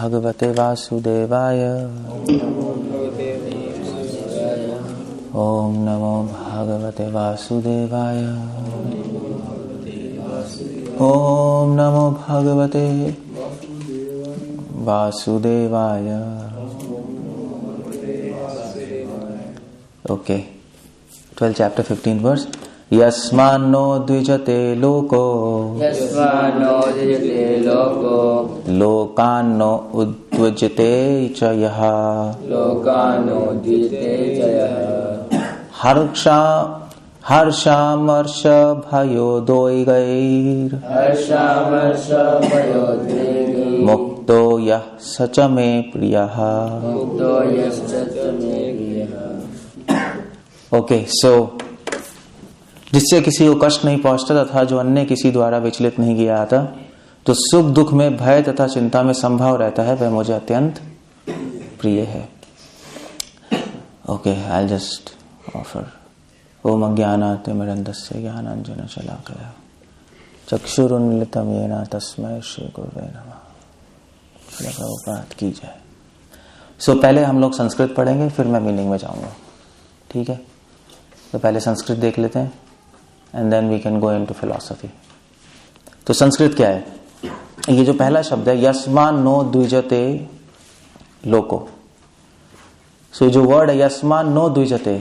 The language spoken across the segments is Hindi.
भगवते वासुदेवाय। ओम नमो भगवते वासुदेवाय। ओम नमो भगवते वासुदेवाय। Okay, 12 chapter 15 verse। यस्मान्नो द्विजते लोको लोकान्नो उद्विजते च यः हर्षामर्ष भयोद्वेगैर् मुक्तो यः स च मे प्रियः। ओके, सो जिससे किसी को कष्ट नहीं पहुंचता तथा जो अन्य किसी द्वारा विचलित नहीं किया जाता, जो सुख दुख में भय तथा चिंता में संभाव रहता है, वह मुझे अत्यंत प्रिय है। ओके, आई जस्ट ऑफर ओम अज्ञानातिमिरन्धस्य ज्ञानाञ्जन शलाकया चक्षुरुन्मिलितं येन तस्मै श्री गुरुवे नमः। श्री प्रभुपाद की जय। सो पहले हम लोग संस्कृत पढ़ेंगे, फिर मैं मीनिंग में जाऊंगा, ठीक है? तो पहले संस्कृत देख लेते हैं and then we can go into philosophy. तो संस्कृत क्या है? ये जो पहला शब्द है यस्मान नो द्विजते लोको, सो जो वर्ड है यस्मान नो द्विजते,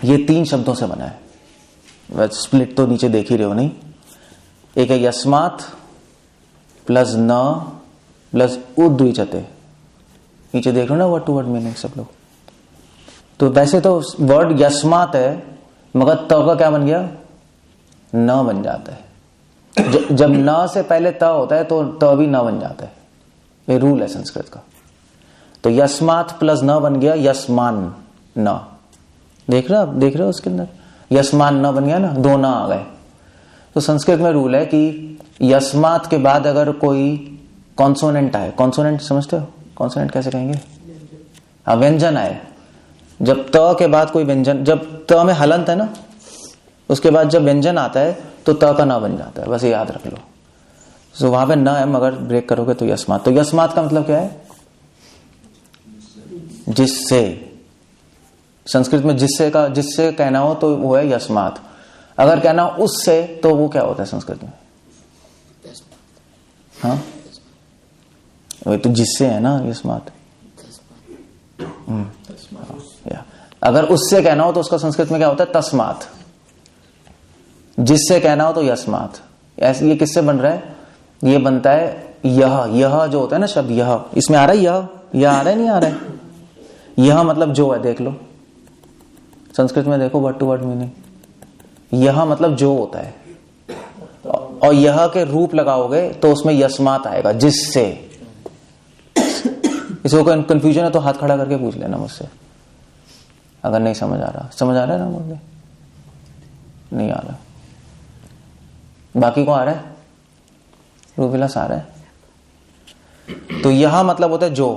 ये 3 शब्दों से बना है। स्प्लिट तो नीचे देख ही रहे हो, नहीं? एक है यस्मात् प्लस न प्लस उद्विजते, नीचे देख रहे हो ना वर्ड टू वर्ड मीनिंग सब लोग। तो वैसे तो वर्ड यस्मात् है, मगर त का क्या बन गया? न बन जाता है। जब न से पहले त होता है तो त भी न बन जाता है। ये रूल है संस्कृत का। तो यस्मात् प्लस न बन गया यस्मान न। देख रहे हो उसके अंदर यस्मान न बन गया ना, 2 न आ गए। तो संस्कृत में रूल है कि यस्मात् के बाद अगर कोई कॉन्सोनेंट आए, कॉन्सोनेंट समझते हो? कॉन्सोनेंट कैसे कहेंगे? व्यंजन आए। जब त के बाद कोई व्यंजन, जब त में हलंत है ना, उसके बाद जब व्यंजन आता है तो त का न बन जाता है, बस ये याद रख लो। तो वहां पे न है, मगर ब्रेक करोगे तो यस्मात्। तो यस्मात् का मतलब क्या है? जिससे। संस्कृत में जिससे कहना हो तो वो है यस्मात्। अगर कहना हो उससे तो वो क्या होता है संस्कृत में? हाँ, वही तो जिससे है ना यस्मात्। अगर उससे कहना हो तो उसका संस्कृत में क्या होता है? तस्मात्। जिससे कहना हो तो यस्मात्। ऐसे ये किससे बन रहा है? ये बनता है यह जो होता है ना शब्द, यह, इसमें आ रहा है यह आ रहा है, नहीं आ रहा है? यह मतलब जो है, देख लो संस्कृत में, देखो वर्ड टू वर्ड मीनिंग। यह मतलब जो होता है, और यह के रूप लगाओगे तो उसमें यस्मात् आएगा, जिससे। इसको कोई कंफ्यूजन है तो हाथ खड़ा करके पूछ लेना मुझसे, अगर नहीं समझ आ रहा। समझ आ रहा है ना? बोल नहीं आ रहा? बाकी को आ रहा है? रूपविलास आ रहा है? तो यह मतलब होता है जो,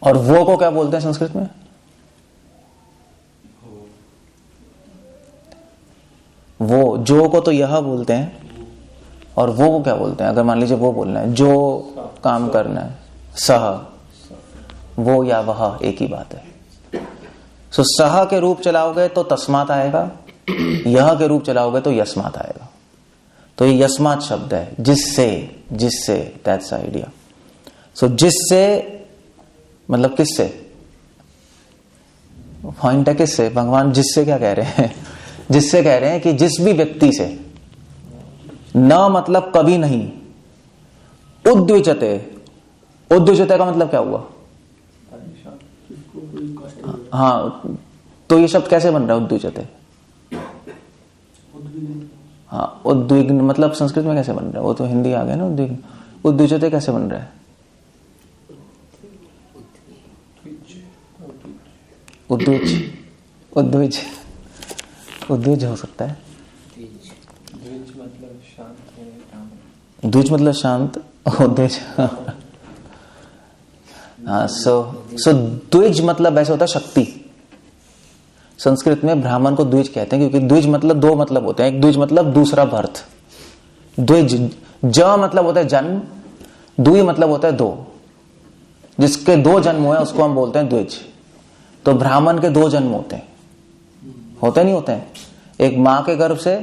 और वो को क्या बोलते हैं संस्कृत में? वो, जो को तो यह बोलते हैं, और वो को क्या बोलते हैं? अगर मान लीजिए वो बोलना है, जो काम करना है, सह, वो या वह एक ही बात है। सो सह के रूप चलाओगे तो तस्मात् आएगा, यह के रूप चलाओगे तो यस्मात् आएगा। तो ये यस्मात् शब्द है, जिससे, दैट्स आइडिया। सो जिससे मतलब किससे? पॉइंट है किससे? भगवान जिससे क्या कह रहे हैं? जिससे कह रहे हैं कि जिस भी व्यक्ति से, न मतलब कभी नहीं, उद्विजते का मतलब क्या हुआ? हाँ, तो ये शब्द कैसे बन रहा है उद्विजते? हाँ, उद्विग्न मतलब संस्कृत में कैसे बन रहा है? वो तो हिंदी आ गया ना उद्विग्न। उद्विजते कैसे बन रहा है? उद्विज हो सकता है। द्विज मतलब शांत, उद्विज। हाँ, सो द्विज मतलब ऐसा होता है शक्ति। संस्कृत में ब्राह्मण को द्विज कहते हैं, क्योंकि द्विज मतलब 2 मतलब होते हैं। एक द्विज मतलब दूसरा बर्थ, द्विज ज मतलब होता है जन्म, द्वि मतलब होता है दो, जिसके दो जन्म हुए उसको हम बोलते हैं द्विज। तो ब्राह्मण के दो जन्म होते हैं, होते नहीं होते हैं? एक मां के गर्भ से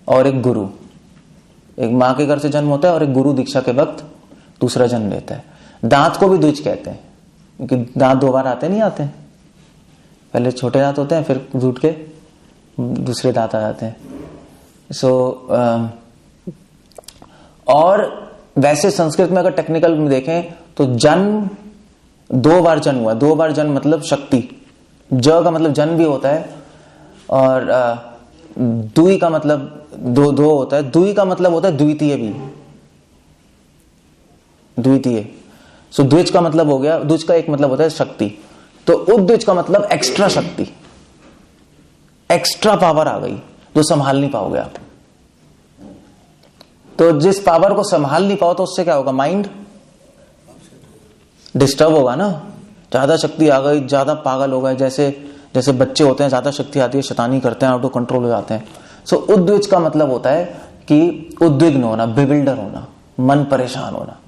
और एक गुरु। एक मां के गर्भ से जन्म होता है और एक गुरु दीक्षा के वक्त दूसरा जन्म लेता है। दांत को भी द्विज कहते हैं, क्योंकि दांत दो बार आते नहीं आते हैं। पहले छोटे दांत होते हैं, फिर टूट के दूसरे दांत आ जाते हैं। और वैसे संस्कृत में अगर टेक्निकल में देखें तो जन्म दो बार जन्म हुआ। दो बार जन्म मतलब शक्ति, ज का मतलब जन्म भी होता है, और द्वि का मतलब दो होता है। द्वि का मतलब होता है द्वितीय भी, द्वितीय। सो द्विज का मतलब हो गया, द्विज का एक मतलब होता है शक्ति, तो उद्विज का मतलब एक्स्ट्रा शक्ति, एक्स्ट्रा पावर आ गई जो संभाल नहीं पाओगे आप। तो जिस पावर को संभाल नहीं पाओ तो उससे क्या होगा? माइंड डिस्टर्ब होगा ना। ज्यादा शक्ति आ गई, ज्यादा पागल हो गए, जैसे बच्चे होते हैं, ज्यादा शक्ति आती है, शैतानी करते हैं, आउट ऑफ कंट्रोल हो जाते हैं। सो उद्विज का मतलब होता है कि उद्विग्न होना, बेविल्डर होना, मन परेशान होना।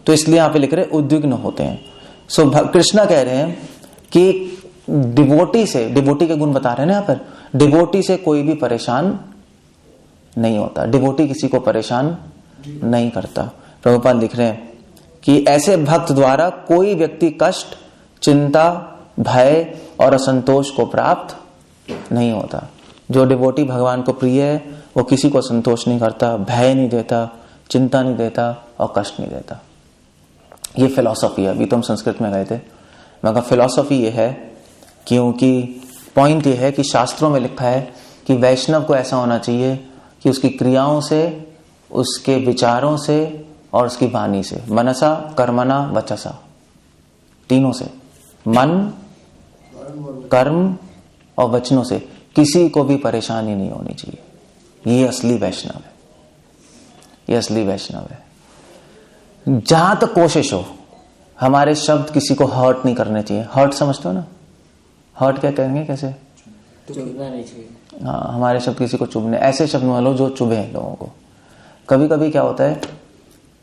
तो इसलिए यहां पे लिख रहे उद्विग्न होते हैं। सो कृष्णा कह रहे हैं कि डिवोटी से, डिवोटी के गुण बता रहे हैं ना यहाँ पर, डिवोटी से कोई भी परेशान नहीं होता, डिवोटी किसी को परेशान नहीं करता। प्रभुपाद लिख रहे हैं कि ऐसे भक्त द्वारा कोई व्यक्ति कष्ट, चिंता, भय और असंतोष को प्राप्त नहीं होता। जो डिवोटी भगवान को प्रिय है वो किसी को संतोष नहीं करता, भय नहीं देता, चिंता नहीं देता और कष्ट नहीं देता। ये फिलॉसफी है। अभी तो हम संस्कृत में गए थे, मगर फिलॉसफी ये है, क्योंकि पॉइंट ये है कि शास्त्रों में लिखा है कि वैष्णव को ऐसा होना चाहिए कि उसकी क्रियाओं से, उसके विचारों से और उसकी वाणी से, मनसा, कर्मणा, वचसा, तीनों से, मन, कर्म और वचनों से किसी को भी परेशानी नहीं होनी चाहिए। ये असली वैष्णव है, ये असली वैष्णव है। जहां तक कोशिश हो, हमारे शब्द किसी को हर्ट नहीं करने चाहिए। हर्ट समझते हो ना? हर्ट क्या कहेंगे, कैसे? चुभना नहीं चाहिए। हाँ, हमारे शब्द किसी को चुभने, ऐसे शब्द मान लो जो चुभे लोगों को। कभी कभी क्या होता है,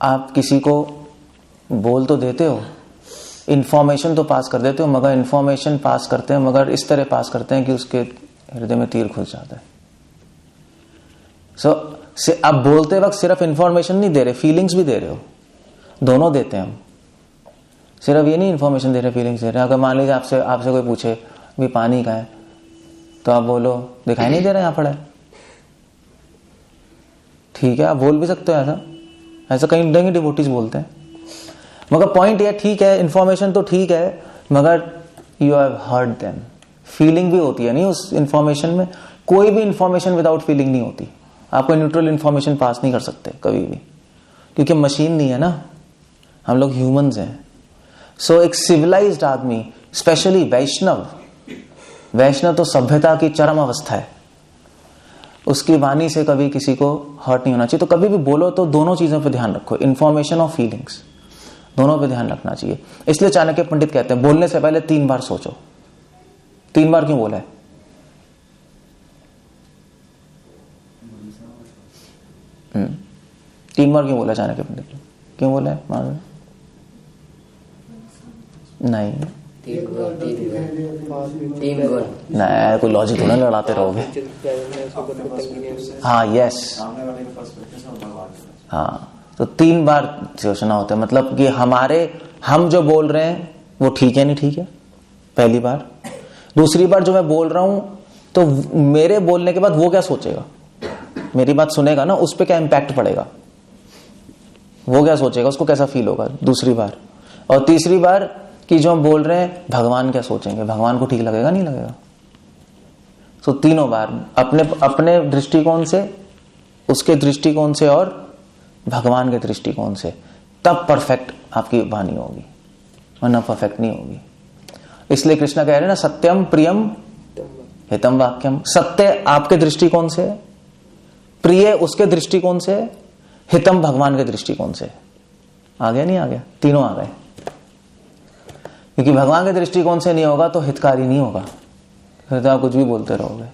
आप किसी को बोल तो देते हो, इंफॉर्मेशन तो पास कर देते हो, मगर इंफॉर्मेशन पास करते हैं मगर इस तरह पास करते हैं कि उसके हृदय में तीर घुस जाता है। आप बोलते वक्त सिर्फ इंफॉर्मेशन नहीं दे रहे, फीलिंग्स भी दे रहे हो। दोनों देते हैं हम, सिर्फ ये नहीं इंफॉर्मेशन दे रहे, फीलिंग्स दे रहे हैं। अगर मान लीजिए आपसे कोई पूछे भी पानी कहाँ है, तो आप बोलो दिखाई नहीं दे रहा यहाँ पड़ा है। ठीक है, आप बोल भी सकते हो ऐसा कहीं देंगे डिवोटीज बोलते हैं। मगर पॉइंट ये, ठीक है इंफॉर्मेशन तो ठीक है, मगर you have heard them. Feeling भी होती है नहीं उस इंफॉर्मेशन में। कोई भी इंफॉर्मेशन विदाउट फीलिंग नहीं होती। आप कोई न्यूट्रल इंफॉर्मेशन पास नहीं कर सकते कभी भी, क्योंकि मशीन नहीं है ना, हम लोग ह्यूमंस हैं। सो एक सिविलाइज्ड आदमी, स्पेशली वैष्णव तो सभ्यता की चरम अवस्था है, उसकी वाणी से कभी किसी को हर्ट नहीं होना चाहिए। तो कभी भी बोलो तो दोनों चीजों पर ध्यान रखो, इंफॉर्मेशन और फीलिंग्स, दोनों पे ध्यान रखना चाहिए। इसलिए चाणक्य पंडित कहते हैं बोलने से पहले 3 बार सोचो। 3 बार क्यों बोला है? तीन बार क्यों बोला चाणक्य पंडित ने? क्यों बोला है मालूम? नहीं, 3 गुण नहीं, कोई लॉजिक थोड़ा लड़ाते रहोगे। हाँ, यस, हाँ, तो 3 बार सोचना होता है। मतलब कि हम जो बोल रहे हैं वो ठीक है नहीं ठीक है, पहली बार। दूसरी बार जो मैं बोल रहा हूं तो मेरे बोलने के बाद वो क्या सोचेगा, मेरी बात सुनेगा ना, उस पर क्या इंपैक्ट पड़ेगा, वो क्या सोचेगा, उसको कैसा फील होगा। दूसरी बार और तीसरी बार कि जो हम बोल रहे हैं भगवान क्या सोचेंगे, भगवान को ठीक लगेगा नहीं लगेगा। तो तीनों बार अपने दृष्टिकोण से, उसके दृष्टिकोण से और भगवान के दृष्टिकोण से, तब परफेक्ट आपकी वाणी होगी, वरना परफेक्ट नहीं होगी। इसलिए कृष्ण कह रहे हैं ना, सत्यम प्रियम हितम वाक्यम। सत्य आपके दृष्टिकोण से, प्रिय उसके दृष्टिकोण से, हितम भगवान के दृष्टिकोण से। आ गया नहीं आ गया? तीनों आ गए। क्योंकि भगवान के दृष्टिकोण से नहीं होगा तो हितकारी नहीं होगा, फिर तो आप कुछ भी बोलते रहोगे।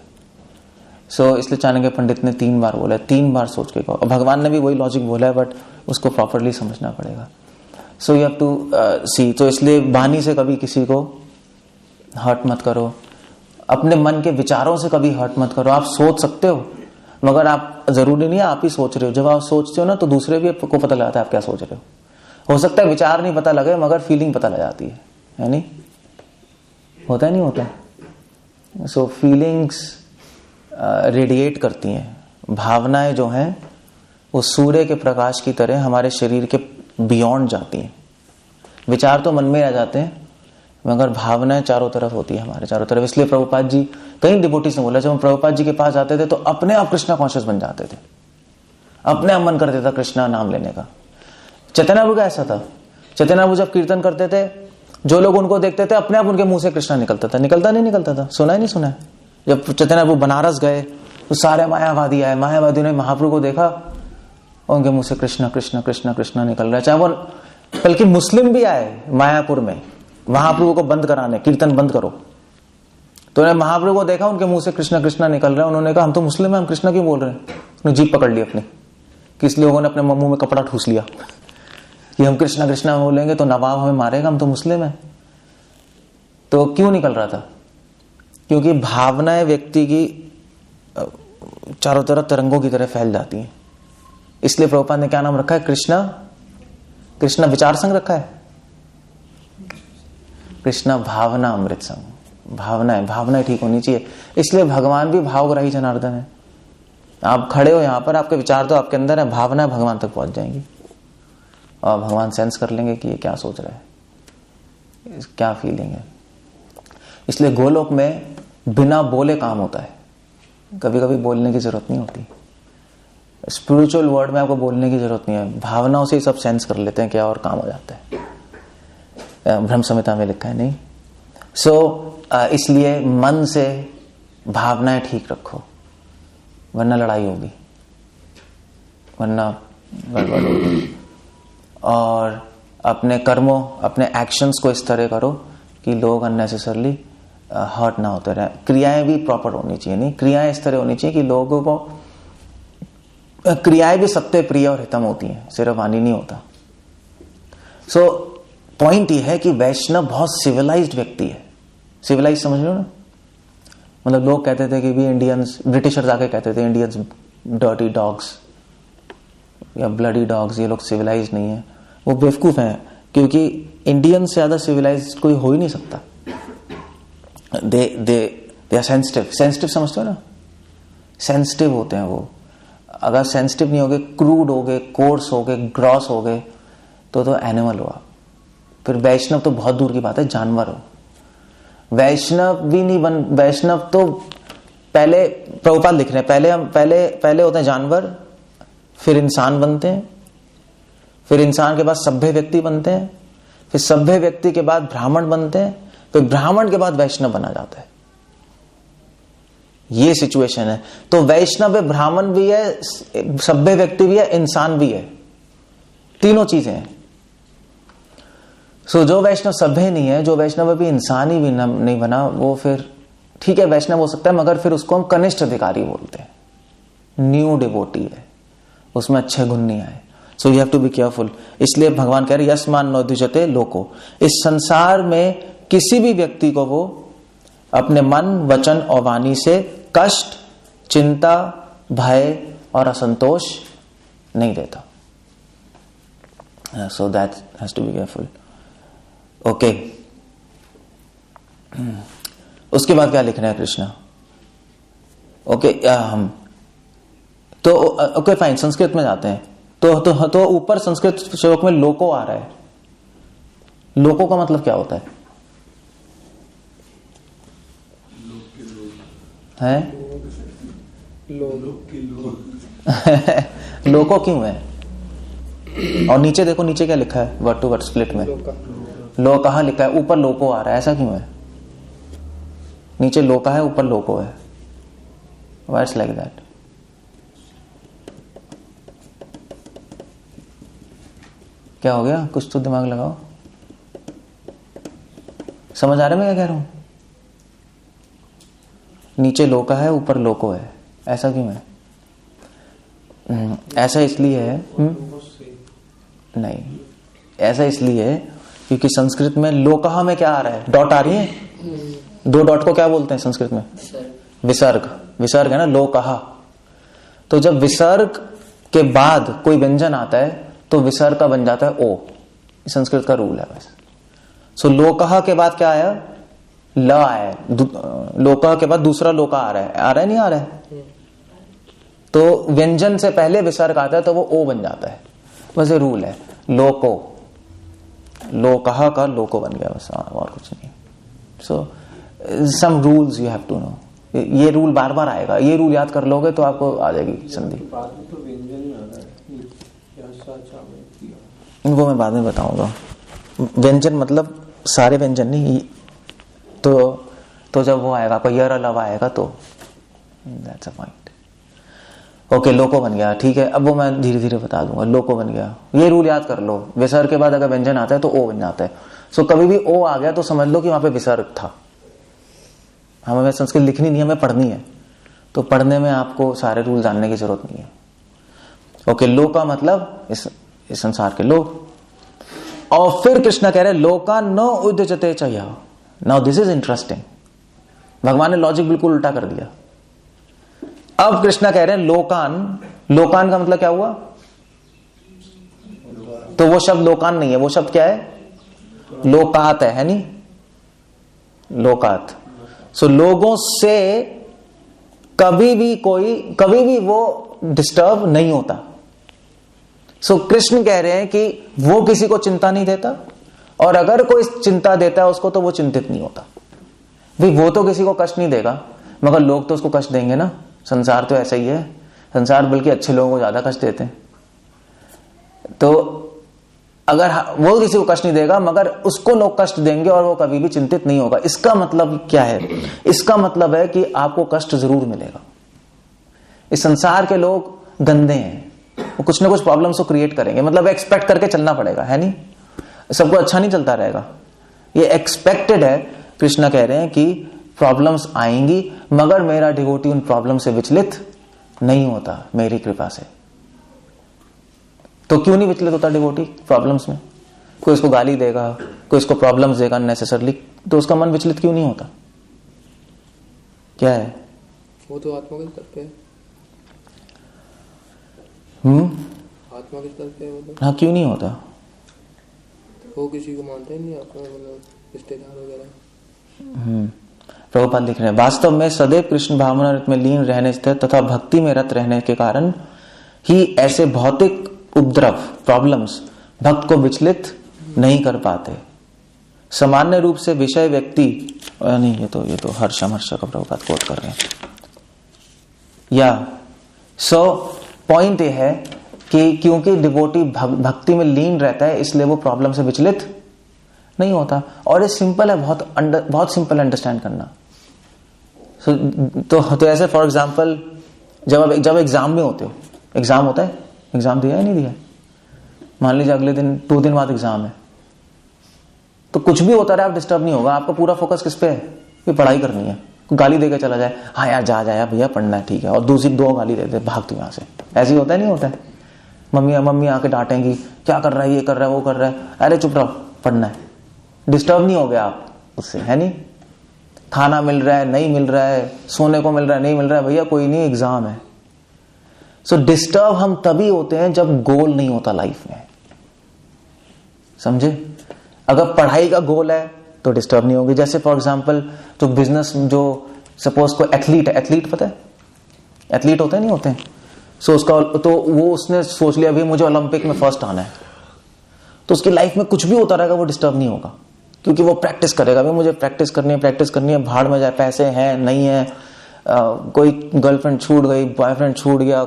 इसलिए चाणक्य पंडित ने 3 बार बोला, 3 बार सोच के कहो। भगवान ने भी वही लॉजिक बोला है, बट उसको प्रॉपरली समझना पड़ेगा। सो यू हैव टू सी। तो इसलिए वाणी से कभी किसी को हर्ट मत करो, अपने मन के विचारों से कभी हर्ट मत करो। आप सोच सकते हो, मगर आप जरूरी नहीं है आप ही सोच रहे हो। जब आप सोचते हो ना, तो दूसरे भी को पता लगाता है आप क्या सोच रहे हो सकता है विचार नहीं पता लगे, मगर फीलिंग पता लग जाती है नहीं? होता है नहीं होता? सो फीलिंग्स रेडिएट करती हैं। भावनाएं जो हैं वो सूर्य के प्रकाश की तरह हमारे शरीर के बियॉन्ड जाती हैं। विचार तो मन में आ जाते हैं, मगर भावनाएं चारों तरफ होती है, हमारे चारों तरफ। इसलिए प्रभुपाद जी, कई डिवोटीज ने बोला, जब हम प्रभुपाद जी के पास जाते थे तो अपने आप कृष्णा कॉन्शियस बन जाते थे, अपने आप मन करते था कृष्णा नाम लेने का। चैतन्य प्रभु का ऐसा था, चैतन्य प्रभु जब कीर्तन करते थे, जो लोग उनको देखते थे अपने आप उनके मुंह से कृष्णा निकलता था। निकलता नहीं निकलता था? सुना ही नहीं सुना? जब चैतन्य प्रभु बनारस गए तो सारे मायावादी आए, मायावादियों ने महाप्रभु को देखा और उनके मुंह से कृष्णा कृष्णा कृष्णा कृष्णा निकल रहा है। चाहे वो बल्कि मुस्लिम भी आए मायापुर में महाप्रभु को बंद कराने, कीर्तन बंद करो, तो उन्होंने महाप्रभु को देखा, उनके मुंह से कृष्णा कृष्णा निकल रहा है। उन्होंने कहा हम तो मुस्लिम हैं, हम कृष्णा क्यों बोल रहे हैं? उन्होंने जीभ पकड़ ली अपनी, कि इसलिए लोगों ने अपने मुंह में कपड़ा ठूस लिया कि हम कृष्णा कृष्णा बोलेंगे तो नवाब हमें मारेगा, हम तो मुस्लिम हैं। तो क्यों निकल रहा था? क्योंकि भावनाएं व्यक्ति की चारों तरफ तरंगों की तरह फैल जाती हैं। इसलिए प्रभुपाद ने क्या नाम रखा है? कृष्णा, कृष्णा विचार संग रखा है, कृष्णा भावना अमृत संग। भावनाएं ठीक होनी चाहिए। इसलिए भगवान भी भावग्राही जनार्दन है। आप खड़े हो यहां पर, आपके विचार तो आपके अंदर है, भावनाएं भगवान तक पहुंच जाएंगी और भगवान सेंस कर लेंगे कि ये क्या सोच रहा है, क्या फीलिंग है। इसलिए गोलोक में बिना बोले काम होता है, कभी कभी बोलने की जरूरत नहीं होती। स्पिरिचुअल वर्ड में आपको बोलने की जरूरत नहीं है, भावनाओं से ही सब सेंस कर लेते हैं क्या, और काम हो जाता है। ब्रह्म संहिता में लिखा है नहीं। इसलिए मन से भावनाएं ठीक रखो, वरना लड़ाई होगी, वरना गड़बड़ होगी। और अपने कर्मों, अपने एक्शंस को इस तरह करो कि लोग अननेसेसरली हर्ट ना होते रहे। क्रियाएं भी प्रॉपर होनी चाहिए, नहीं, क्रियाएं इस तरह होनी चाहिए कि लोगों को, क्रियाएं भी सत्य प्रिय और हितम होती हैं, सिर्फ वाणी नहीं होता। पॉइंट ये है कि वैष्णव बहुत सिविलाइज्ड व्यक्ति है। सिविलाइज समझ लो ना, मतलब लोग कहते थे कि भी इंडियंस, ब्रिटिशर्स आके कहते थे इंडियंस डर्टी डॉग्स या ब्लडी डॉग्स, ये लोग सिविलाइज्ड नहीं है। वो बेवकूफ हैं, क्योंकि इंडियन से ज्यादा सिविलाइज्ड कोई हो ही नहीं सकता। दे आर सेंसिटिव समझते हो ना, सेंसिटिव होते हैं वो। अगर सेंसिटिव नहीं होगे, क्रूड हो गए, कोर्स हो गए, ग्रॉस हो गए, तो एनिमल हुआ। फिर वैष्णव तो बहुत दूर की बात है, जानवर हो। वैष्णव भी नहीं बन, वैष्णव तो पहले प्रभुपाद लिख रहे हैं, पहले होते हैं जानवर, फिर इंसान बनते हैं, फिर इंसान के बाद सभ्य व्यक्ति बनते हैं, फिर सभ्य व्यक्ति के बाद ब्राह्मण बनते हैं, फिर ब्राह्मण के बाद वैष्णव बना जाता है। ये सिचुएशन है। तो वैष्णव है, ब्राह्मण भी है, सभ्य व्यक्ति भी है, इंसान भी है, तीनों चीजें हैं। जो वैष्णव सभ्य नहीं है, जो वैष्णव अभी इंसान ही भी नहीं बना, वो फिर ठीक है वैष्णव हो सकता है, मगर फिर उसको हम कनिष्ठ अधिकारी बोलते हैं, न्यू डिवोटी है, उसमें अच्छे गुण नहीं आए। So you have to be careful. इसलिए भगवान कह रहे यस्मान नोद्विजते लोको, इस संसार में किसी भी व्यक्ति को वो अपने मन, वचन और वाणी से कष्ट, चिंता, भय और असंतोष नहीं देता। So that has to be careful. Okay, उसके बाद क्या लिख रहे हैं कृष्णा? ओके, हम तो ओके फाइन, संस्कृत में जाते हैं। तो ऊपर संस्कृत श्लोक में लोको आ रहा है। लोको का मतलब क्या होता है? लोको क्यों है? और नीचे देखो, नीचे क्या लिखा है वर्ड टू वर्ड स्प्लिट में? लोका लिखा है, ऊपर लोको आ रहा है, ऐसा क्यों है? नीचे लोका है, ऊपर लोको है। Why it's like that? क्या हो गया? कुछ तो दिमाग लगाओ। समझ आ रहा है मैं क्या कह रहा हूं? नीचे लोका है, ऊपर लोको है, ऐसा क्यों है? ऐसा इसलिए है नहीं, ऐसा इसलिए है क्योंकि संस्कृत में लोकहा में क्या आ रहा है? डॉट आ रही है। 2 डॉट को क्या बोलते हैं संस्कृत में? विसर्ग। विसर्ग है ना, लोकहा। तो जब विसर्ग के बाद कोई व्यंजन आता है तो विसर्ग का बन जाता है ओ। संस्कृत का रूल है बस। सो लोकहा के बाद क्या आया? ल आया। लोकहा के बाद दूसरा लोका आ रहा है। आ रहा है नहीं आ रहा है? तो व्यंजन से पहले विसर्ग आता है तो वो ओ बन जाता है। बस ये रूल है। लोको, लोकहा का लोको बन गया बस, और कुछ नहीं। So some rules you have to know. ये रूल बार बार आएगा, ये रूल याद कर लोगे तो आपको आ जाएगी संधि। वो मैं बाद में बताऊंगा। व्यंजन मतलब सारे व्यंजन नहीं, तो जब वो आएगा कोई यर लव आएगा तो दैट्स अ पॉइंट। ओके, लोको बन गया, ठीक है। अब वो मैं धीरे धीरे बता दूंगा। लोको बन गया, ये रूल याद कर लो। विसर्ग के बाद अगर व्यंजन आता है तो ओ बन जाता है। सो कभी भी ओ आ गया तो समझ लो कि वहां पे विसर्ग था। हमें संस्कृत लिखनी नहीं, हमें पढ़नी है। तो पढ़ने में आपको सारे रूल जानने की जरूरत नहीं है। ओके, लोका मतलब इस संसार के लोग। और फिर कृष्ण कह रहे लोका न उद्यजते चया। Now this is interesting. भगवान ने लॉजिक बिल्कुल उल्टा कर दिया। अब कृष्ण कह रहे हैं लोकान। लोकान का मतलब क्या हुआ? तो वो शब्द लोकान नहीं है, वो शब्द क्या है? लोकात है नहीं? लोकात। सो लोगों से कभी भी वो डिस्टर्ब नहीं होता। सो कृष्ण कह रहे हैं कि वो किसी को चिंता नहीं देता, और अगर कोई चिंता देता है उसको तो वो चिंतित नहीं होता। भाई वो तो किसी को कष्ट नहीं देगा, मगर लोग तो उसको कष्ट देंगे ना। संसार तो ऐसा ही है। संसार बल्कि अच्छे लोगों को ज्यादा कष्ट देते हैं। तो अगर वो किसी को कष्ट नहीं देगा मगर उसको लोग कष्ट देंगे और वो कभी भी चिंतित नहीं होगा। इसका मतलब क्या है? इसका मतलब है कि आपको कष्ट जरूर मिलेगा। इस संसार के लोग गंदे हैं, वो कुछ ना कुछ प्रॉब्लम्स को क्रिएट करेंगे। मतलब एक्सपेक्ट करके चलना पड़ेगा, है नहीं? सबको अच्छा नहीं चलता रहेगा, ये एक्सपेक्टेड है। कृष्ण कह रहे हैं कि प्रॉब्लम्स आएंगी मगर मेरा डिवोटी उन प्रॉब्लम से विचलित नहीं होता मेरी कृपा से। तो क्यों नहीं विचलित होता डिवोटी प्रॉब्लम्स में? कोई उसको गाली देगा, कोई उसको प्रॉब्लम्स देगा नेसेसरली, तो उसका मन विचलित क्यों नहीं होता? क्या है वो? तो आत्मा के स्तर पे है। आत्मा के स्तर पे है वो तो। हाँ, क्यों नहीं होता? वो किसी को मानते ही नहीं आत्मा, मतलब रिश्तेदार वगैरह। प्रभुपाद लिख रहे हैं वास्तव में सदैव कृष्ण भावना में लीन रहने से तथा भक्ति में रत रहने के कारण ही ऐसे भौतिक उपद्रव प्रॉब्लम्स भक्त को विचलित नहीं कर पाते। सामान्य रूप से विषय व्यक्ति नहीं, ये तो हर्ष का प्रभुपाद कोट कर रहे हैं। या पॉइंट ये है कि क्योंकि डिवोटी भक्ति में लीन रहता है इसलिए वो प्रॉब्लम से विचलित नहीं होता। और ये सिंपल है, बहुत सिंपल अंडरस्टैंड करना। तो ऐसे फॉर एग्जांपल जब एग्जाम में होते हो, एग्जाम होता है, एग्जाम दिया है नहीं दिया, मान लीजिए अगले दिन 2 दिन बाद एग्जाम है, तो कुछ भी होता रहे आप डिस्टर्ब नहीं होगा। आपका पूरा फोकस किस पे है? कि पढ़ाई करनी है। गाली देकर चला जाए, हाँ यार जा यार भैया पढ़ना है, ठीक है, और दूसरी 2 गाली दे दे, भाग तू यहां से। ऐसे ही होता है नहीं होता है? मम्मी आके डांटेंगी, क्या कर रहा है, ये कर रहा है, वो कर रहा है, अरे चुप रहो, पढ़ना है। डिस्टर्ब नहीं हो गया आप उससे, है नहीं? खाना मिल रहा है, नहीं मिल रहा है, सोने को मिल रहा है, नहीं मिल रहा है, भैया कोई नहीं, एग्जाम है। सो डिस्टर्ब हम तभी होते हैं जब गोल नहीं होता लाइफ में, समझे? अगर पढ़ाई का गोल है तो डिस्टर्ब नहीं होगी। जैसे फॉर एग्जांपल जो बिजनेस, जो सपोज को एथलीट है, एथलीट पता है एथलीट होते नहीं होते हैं? सो उसका तो वो उसने सोच लिया अभी मुझे ओलंपिक में फर्स्ट आना है, तो उसकी लाइफ में कुछ भी होता रहेगा वो डिस्टर्ब नहीं होगा, क्योंकि वो प्रैक्टिस करेगा। अभी मुझे प्रैक्टिस करनी है, भाड़ में जाए, पैसे हैं नहीं है, कोई गर्लफ्रेंड छूट गई, बॉयफ्रेंड छूट गया,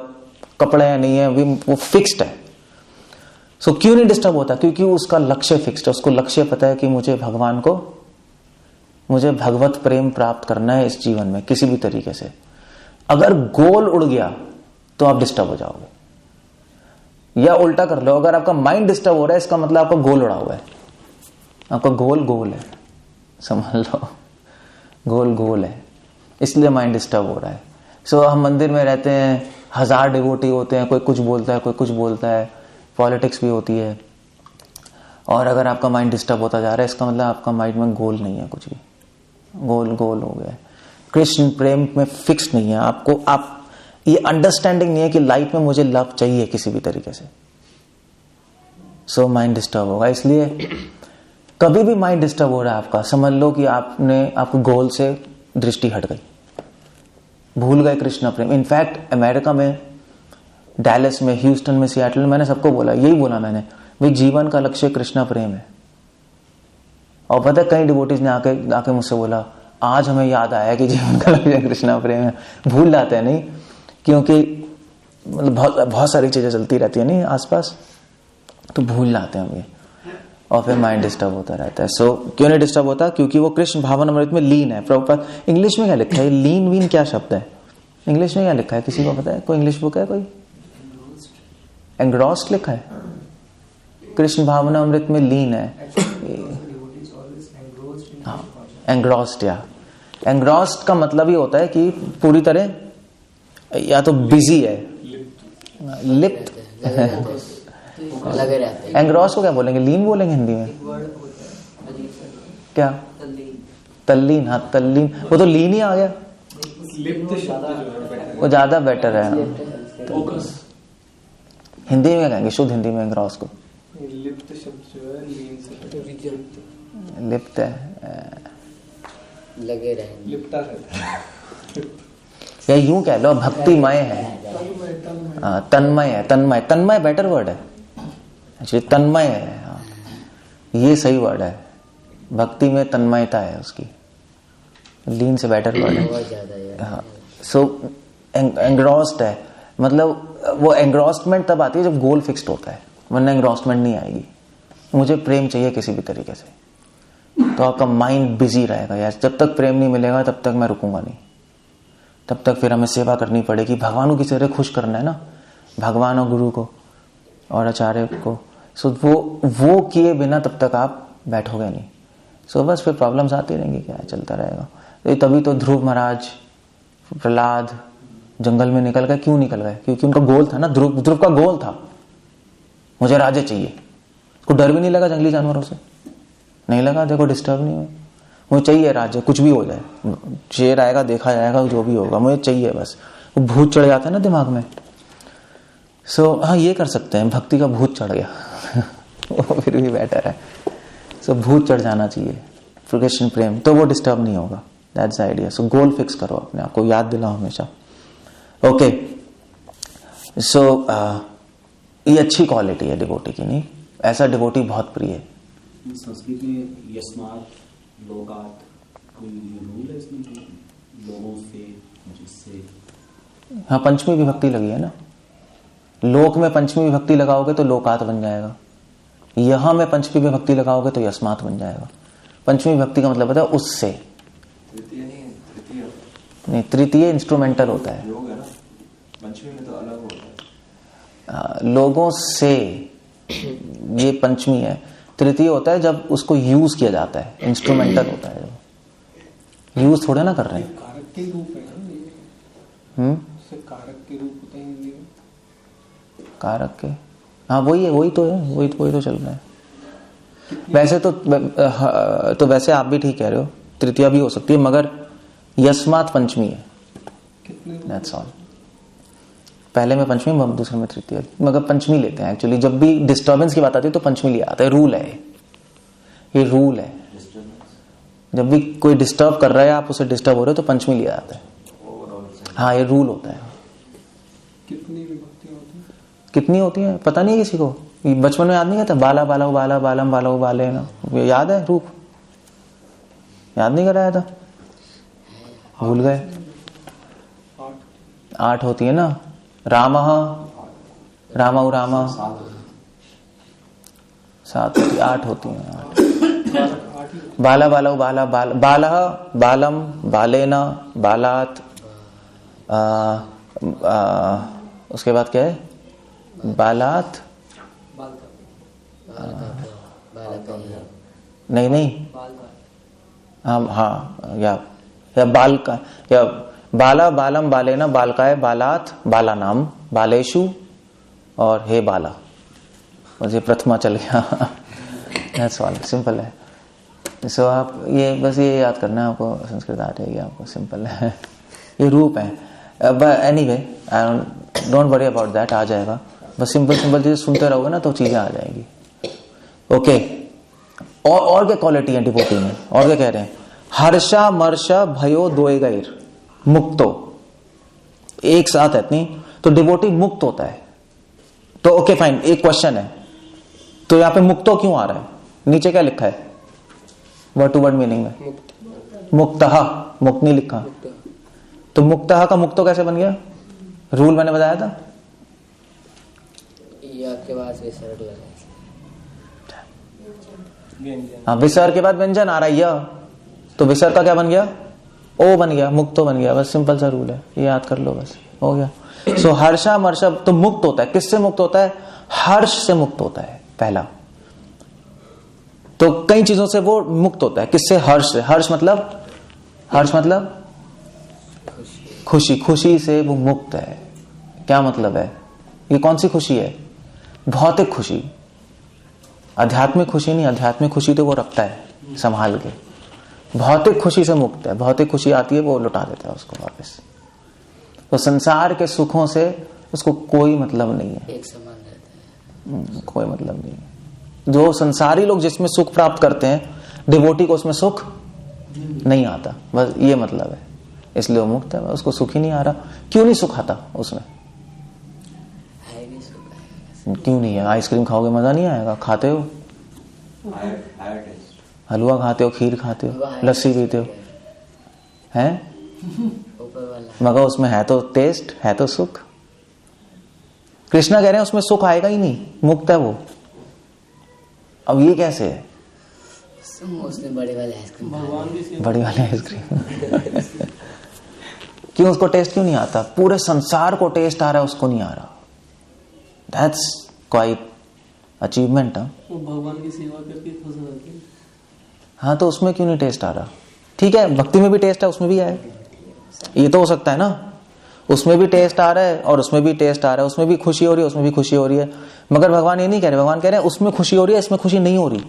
कपड़े हैं नहीं है, अभी वो फिक्स्ड है। सो क्यों नहीं डिस्टर्ब होता? क्योंकि उसका लक्ष्य फिक्स्ड है। उसको लक्ष्य पता है कि मुझे भगवत प्रेम प्राप्त करना है इस जीवन में किसी भी तरीके से। अगर गोल उड़ गया तो आप डिस्टर्ब हो जाओगे। या उल्टा कर लो, अगर आपका माइंड डिस्टर्ब हो रहा है इसका मतलब आपका गोल उड़ा हुआ है। आपका गोल है, समझ लो, गोल है, इसलिए माइंड डिस्टर्ब हो रहा है। सो हम मंदिर में रहते हैं, 1000 डिवोटी होते हैं, कोई कुछ बोलता है, कोई कुछ बोलता है, पॉलिटिक्स भी होती है, और अगर आपका माइंड डिस्टर्ब होता जा रहा है, इसका मतलब आपका माइंड में गोल नहीं है, कुछ भी गोल गोल हो गया है। कृष्ण प्रेम में फिक्स नहीं है आपको, आप ये अंडरस्टैंडिंग नहीं है कि लाइफ में मुझे लव चाहिए किसी भी तरीके से, सो माइंड डिस्टर्ब होगा। इसलिए कभी भी माइंड डिस्टर्ब हो रहा है आपका, समझ लो कि आपको गोल से दृष्टि हट गई, भूल गए कृष्ण प्रेम। इनफैक्ट अमेरिका में, डैलस में, ह्यूस्टन में, सिएटल में, मैंने सबको बोला, यही बोला मैंने, भाई जीवन का लक्ष्य कृष्ण प्रेम है। और पता है कई डिवोटीज ने आके मुझसे बोला, आज हमें याद आया कि जीवन का लक्ष्य कृष्ण प्रेम है। भूल जाते हैं नहीं, क्योंकि मतलब बहुत सारी चीजें चलती रहती है नहीं आसपास, तो भूल जाते हैं हम ये, और फिर माइंड डिस्टर्ब होता रहता है। सो क्यों नहीं डिस्टर्ब होता? क्योंकि वो कृष्ण भावनामृत में लीन है। प्रभुपाद, इंग्लिश में क्या लिखा है? लीन वीन क्या शब्द है इंग्लिश में? क्या लिखा है, किसी को पता है? कोई इंग्लिश बुक है कोई? एंग्रॉस्ड लिखा है। कृष्ण भावनामृत में लीन है। एंग्रॉस्ड, या एंग्रॉस्ड का मतलब ही होता है कि पूरी तरह या तो बिजी है, लिप्त, लगे रहते हैं। एंग्रॉस को क्या बोलेंगे? लीन बोलेंगे हिंदी में क्या? तल्लीन। हाँ तल्लीन, वो तो लीन ही आ गया, वो ज्यादा बेटर है। हिंदी में क्या कहेंगे? शुद्ध हिंदी में एंग्रॉस को लिप्त शब्द जो है लीन से लिप्त है, लगे रहेंगे, लिप्ता रहता है, या यूं कह लो भक्तिमय है, तन्मय है। तन्मय, तन्मय बेटर वर्ड है एक्चुअली, तन्मय है। हाँ, ये सही वर्ड है। भक्ति में तन्मयता है उसकी, लीन से बेटर वर्ड है। बहुत ज्यादा है। हाँ, सो एंग्रॉस्ड है, मतलब वो एंग्रॉस्टमेंट तब आती है जब गोल फिक्स्ड होता है, वरना एंग्रॉस्टमेंट नहीं आएगी। मुझे प्रेम चाहिए किसी भी तरीके से, तो आपका माइंड बिजी रहेगा यार। जब तक प्रेम नहीं मिलेगा तब तक मैं रुकूंगा नहीं, तब तक फिर हमें सेवा करनी पड़ेगी। भगवान को किसी तरह खुश करना है ना, भगवान और गुरु को और आचार्य को। सो वो किए बिना तब तक आप बैठोगे नहीं। सो बस फिर प्रॉब्लम्स आती रहेंगी, क्या चलता रहेगा। तभी तो ध्रुव महाराज, प्रहलाद जंगल में निकल गए। क्यों निकल गए? क्योंकि उनका गोल था ना, ध्रुव का गोल था, मुझे राज्य चाहिए। उसको डर भी नहीं लगा जंगली जानवरों से, नहीं लगा, देखो डिस्टर्ब नहीं हुए, मुझे चाहिए राज्य, कुछ भी हो जाए, शेर आएगा देखा जाएगा, जो भी होगा मुझे चाहिए बस। वो भूत चढ़ जाता है ना दिमाग में। सो हाँ, ये कर सकते हैं, भक्ति का भूत चढ़ गया वो फिर भी बेटर है। सो भूत चढ़ जाना चाहिए कृष्ण प्रेम, तो वो डिस्टर्ब नहीं होगा। That's the idea. So goal fix करो अपने आप को, याद दिलाओ हमेशा। ओके, सो ये अच्छी क्वालिटी है डिवोटी की, नहीं? ऐसा डिवोटी बहुत प्रिय है। संस्कृत में यस्मात् लोकात् कोई रूल है इसमें, लोगों से, जिससे? हाँ, पंचमी विभक्ति लगी है ना। लोक में पंचमी विभक्ति लगाओगे तो लोकात बन जाएगा, यहां में पंचमी विभक्ति लगाओगे तो यस्मात् बन जाएगा। पंचमी विभक्ति का मतलब होता है उससे, नहीं तृतीय इंस्ट्रूमेंटल होता है। योग है ना, पंचमी में तो अलग होता है। लोगों से ये पंचमी है। तृतीय होता है जब उसको यूज किया जाता है, इंस्ट्रूमेंटल होता है, यूज थोड़े ना कर रहे हैं। कारक के रूप है ना ये, कारक के रूप होते हैं हिंदी में, कारक के, हाँ वही है, वही तो है, वही तो चल रहा है। वैसे तो वैसे आप भी ठीक कह रहे हो, तृतीया भी हो सकती है, मगर यस्मात् पंचमी है, दैट्स ऑल। पहले में पंचमी, दूसरे में तृतीया, मगर पंचमी लेते हैं एक्चुअली। जब भी डिस्टर्बेंस की बात आती है तो पंचमी लिया आता है, रूल है ये, रूल है। जब भी कोई डिस्टर्ब कर रहा है, आप उसे डिस्टर्ब हो रहे हो तो पंचमी लिया जाता है। हाँ, ये रूल होता है। कितनी विभक्ति होती है? कितनी होती है पता नहीं किसी को, बचपन में याद नहीं आता, बाला बाला बाला बालम बाला बाले ना, याद है रूप? याद नहीं कराया था, भूल गए। 8 होती है ना। राम रामौ राम 7 होती, 8 होती है। बाला बाला बाला बाल बालम बालेना बालात, उसके बाद क्या है? बालात, नहीं हाँ, या बाल का, या बाला बालम बालेना बालकाय बालात बाला नाम बालेशु और हे बाला, मुझे प्रथमा चल गया। दैट्स ऑल, सिंपल है। सो आप ये बस ये याद करना, आपको संस्कृत आ जाएगी, आपको सिंपल है, ये रूप है। Anyway don't worry about that, आ जाएगा। बस सिंपल सिंपल चीजें सुनते रहोगे ना तो चीजें आ जाएगी। ओके, और क्या क्वालिटी है डिवोटी में, और क्या कह रहे हैं? हर्षा मर्षा भयो दोए गैर मुक्तो, एक साथ है इतनी, तो डिवोटी मुक्त होता है। तो ओके फाइन, एक क्वेश्चन है, तो यहाँ पे मुक्तो क्यों आ रहा है? नीचे क्या लिखा है वर्ड टू वर्ड मीनिंग में? मुक्तः, मुक्त नहीं लिखा। तो मुक्तः का मुक्तो कैसे बन गया? रूल मैंने बताया था, या के बाद विसर्ग लगा। हाँ, विसर्ग के बाद व्यंजन आ रहा है य, तो विसर्ग का क्या बन गया? ओ बन गया, मुक्तो बन गया। बस सिंपल सा रूल है, ये याद कर लो, बस हो गया। सो हर्षा मर्षा तो मुक्त होता है। किससे मुक्त होता है? हर्ष से मुक्त होता है पहला। तो कई चीजों से वो मुक्त होता है। किससे? हर्ष से। हर्ष मतलब खुशी, खुशी से वो मुक्त है। क्या मतलब है? ये कौन सी खुशी है? भौतिक खुशी, आध्यात्मिक खुशी नहीं। आध्यात्मिक खुशी तो वो रखता है संभाल के, भौतिक खुशी से मुक्त है। भौतिक खुशी आती है वो लुटा देता है उसको वापस। तो संसार के सुखों से उसको कोई मतलब नहीं है, एक समान रहता है, कोई मतलब नहीं है। जो संसारी लोग जिसमें सुख प्राप्त करते हैं, डिवोटी को उसमें सुख नहीं आता, बस ये मतलब है। इसलिए वो मुक्त है, उसको सुख ही नहीं आ रहा। क्यों नहीं सुख आता उसमें? क्यों नहीं है? आइसक्रीम खाओगे मजा नहीं आएगा? खाते हो, हलवा खाते हो, खीर खाते हो, लस्सी पीते हो, हैं? मगर उसमें है तो टेस्ट, है तो सुख। कृष्णा कह रहे हैं उसमें सुख आएगा ही नहीं, मुक्त है वो। अब ये कैसे है? उसने बड़े वाले आइसक्रीम, बड़ी वाली आइसक्रीम क्यों? उसको टेस्ट क्यों नहीं आता? पूरे संसार को टेस्ट आ रहा है, उसको नहीं आ रहा। That's quite achievement. वो भगवान की सेवा करके खुश रहते हैं। हाँ, तो उसमें क्यों नहीं टेस्ट आ रहा? ठीक है, भक्ति में भी टेस्ट है, उसमें भी आए, ये तो हो सकता है ना। उसमें भी टेस्ट आ रहा है और उसमें भी टेस्ट आ रहा है, उसमें भी खुशी हो रही है, उसमें भी खुशी हो रही है। मगर भगवान ये नहीं कह रहे, भगवान कह रहे हैं उसमें खुशी हो रही है, इसमें खुशी नहीं हो रही।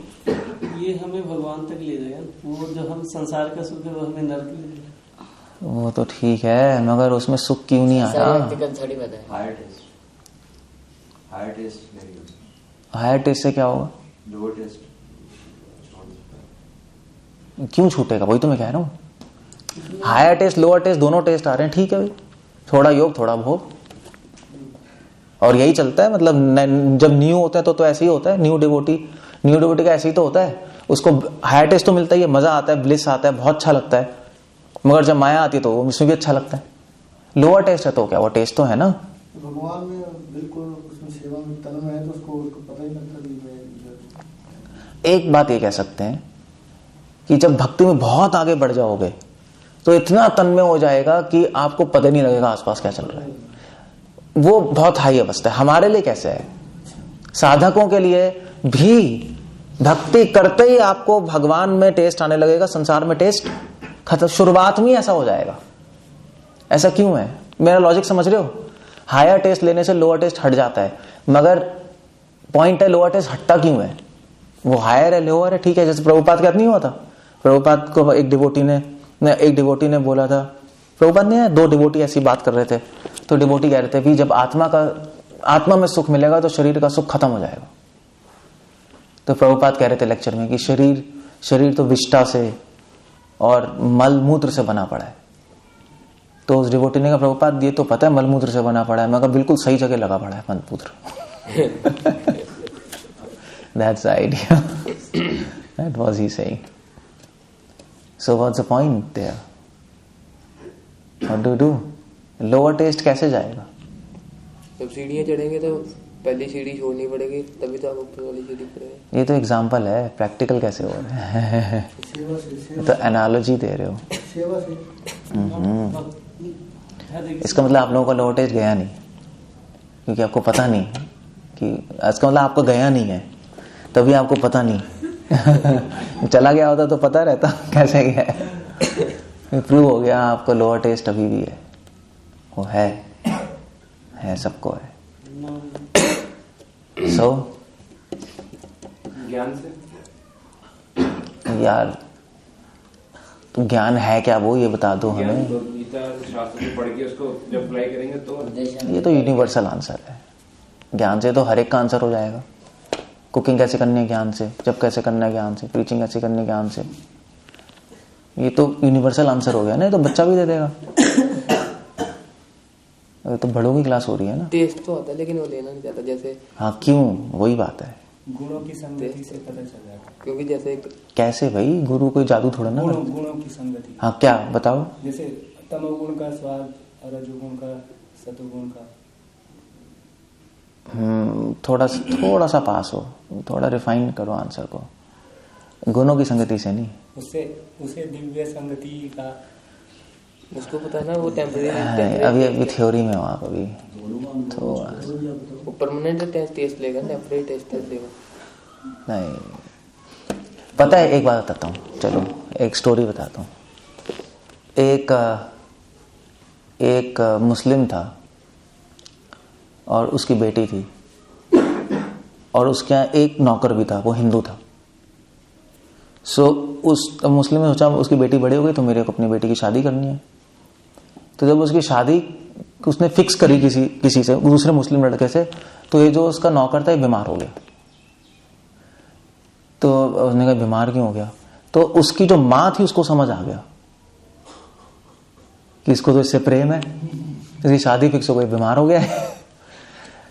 ये हमें भगवान तक ले जाएगा। वो जो हम संसार का सुख है वो हमें नरक ले जाएगा। वो तो ठीक है, मगर उसमें सुख क्यों नहीं आ रहा? हायर टेस्ट से क्या होगा? क्यों छूटेगा? वही तो मैं कह रहा हूँ। हायर टेस्ट लोअर टेस्ट दोनों टेस्ट आ रहे हैं, ठीक है भाई, थोड़ा योग थोड़ा भोग, और यही चलता है। मतलब जब न्यू होता है तो ऐसे ही होता है। न्यू डिवोटी का ऐसे ही तो होता है। उसको हायर टेस्ट तो मिलता ही है, मजा आता है, ब्लिस आता है, बहुत अच्छा लगता है। मगर जब माया आती है तो उसमें भी अच्छा लगता है। लोअर टेस्ट है तो क्या, वो टेस्ट तो है ना। भगवान में बिल्कुल उसमें सेवा में तन में है तो उसको पता ही लगता है। एक बात ये कह सकते हैं कि जब भक्ति में बहुत आगे बढ़ जाओगे तो इतना तन्मय हो जाएगा कि आपको पता नहीं लगेगा आसपास क्या चल रहा है। वो बहुत हाई अवस्था है। हमारे लिए कैसे है? साधकों के लिए भी भक्ति करते ही आपको भगवान में टेस्ट आने लगेगा, संसार में टेस्ट खत्म। शुरुआत में ऐसा हो जाएगा। ऐसा क्यों है? मेरा लॉजिक समझ रहे हो? हायर टेस्ट लेने से लोअर टेस्ट हट जाता है, मगर पॉइंट है लोअर टेस्ट हटता क्यों है? वो हायर है लोअर है, ठीक है। जैसे प्रभुपाद का नहीं हुआ था, प्रभुपाद को एक डिवोटी ने बोला था, प्रभुपाद ने 2 डिवोटी ऐसी बात कर रहे थे, तो डिवोटी कह रहे थे कि जब आत्मा में सुख मिलेगा तो शरीर का सुख खत्म हो जाएगा। तो प्रभुपाद कह रहे थे लेक्चर में कि शरीर तो विष्ठा से और मल मूत्र से बना पड़ा है। तो उस डिवोटी ने कहा, प्रभुपाद ये तो पता है मल मूत्र से बना पड़ा है, मगर बिल्कुल सही जगह लगा पड़ा है मल मूत्र। That's the idea. That was he saying. So what's the point there? What do? Lower taste कैसे जाएगा? जब सीढ़ियाँ चढ़ेंगे तो पहली सीढ़ी छोड़नी पड़ेगी, तभी तो आप ऊपर वाली सीढ़ी पर आए। ये तो एग्जाम्पल है, प्रैक्टिकल कैसे हो रहा है? तो एनालॉजी दे रहे हो। इसका मतलब आप लोगों का लोअर टेस्ट गया नहीं, क्योंकि आपको पता नहीं कि इसका मतलब आपको गया नहीं है, तभी आपको पता नहीं। चला गया होता तो पता रहता कैसे गया है। प्रूव हो गया आपको लोअर टेस्ट अभी भी है, वो है सबको है। सो ज्ञान से यार तो ज्ञान है क्या वो ये बता दो हमें। गीता शास्त्र में पढ़ के उसको जब अप्लाई करेंगे तो ये तो यूनिवर्सल आंसर है, ज्ञान से तो हर एक का आंसर हो जाएगा। कुकिंग कैसे करनी है ज्ञान से, जब कैसे करना है ज्ञान से, प्रीचिंग कैसे करनी है ज्ञान से, ये तो यूनिवर्सल आंसर हो गया ना, ये तो बच्चा भी दे देगा। ये तो बड़ों की क्लास हो रही है ना। टेस्ट तो आता है लेकिन वो लेना नहीं चाहता, जैसे हाँ क्यों, वही बात है। गुणों की संगति से पता चल जाता है। क्योंकि जैसे कैसे भाई, गुरु कोई जादू थोड़ा ना। गुणों की संगति। हाँ क्या बताओ। जैसे तमोगुण का स्वाद, रजोगुण का, सतोगुण का। थोड़ा सा पास हो, थोड़ा रिफाइन करो आंसर को। गुणों की संगति से नहीं, उसे दिव्य संगति का उसको पता है ना, वो टेम्परेरी अभी थ्योरी में हो आप अभी। थोड़ा वो परमानेंट टेस्ट लेगा, टेम्परेरी टेस्ट लेगा नहीं। पता है एक बात बताता हूँ, चलो एक स्टोरी बताता हूँ। एक मुस्लिम था और उसकी बेटी थी, और उसके यहाँ एक नौकर भी था, वो हिंदू था। उस मुस्लिम ने सोचा उसकी बेटी बड़ी हो गई तो मेरे को अपनी बेटी की शादी करनी है। तो जब उसकी शादी उसने फिक्स करी किसी से, दूसरे मुस्लिम लड़के से, तो ये जो उसका नौकर था ये बीमार हो गया। तो उसने कहा बीमार क्यों हो गया, तो उसकी जो माँ थी उसको समझ आ गया कि इसको तो इससे प्रेम है, इसकी शादी फिक्स हो गई, बीमार हो गया है।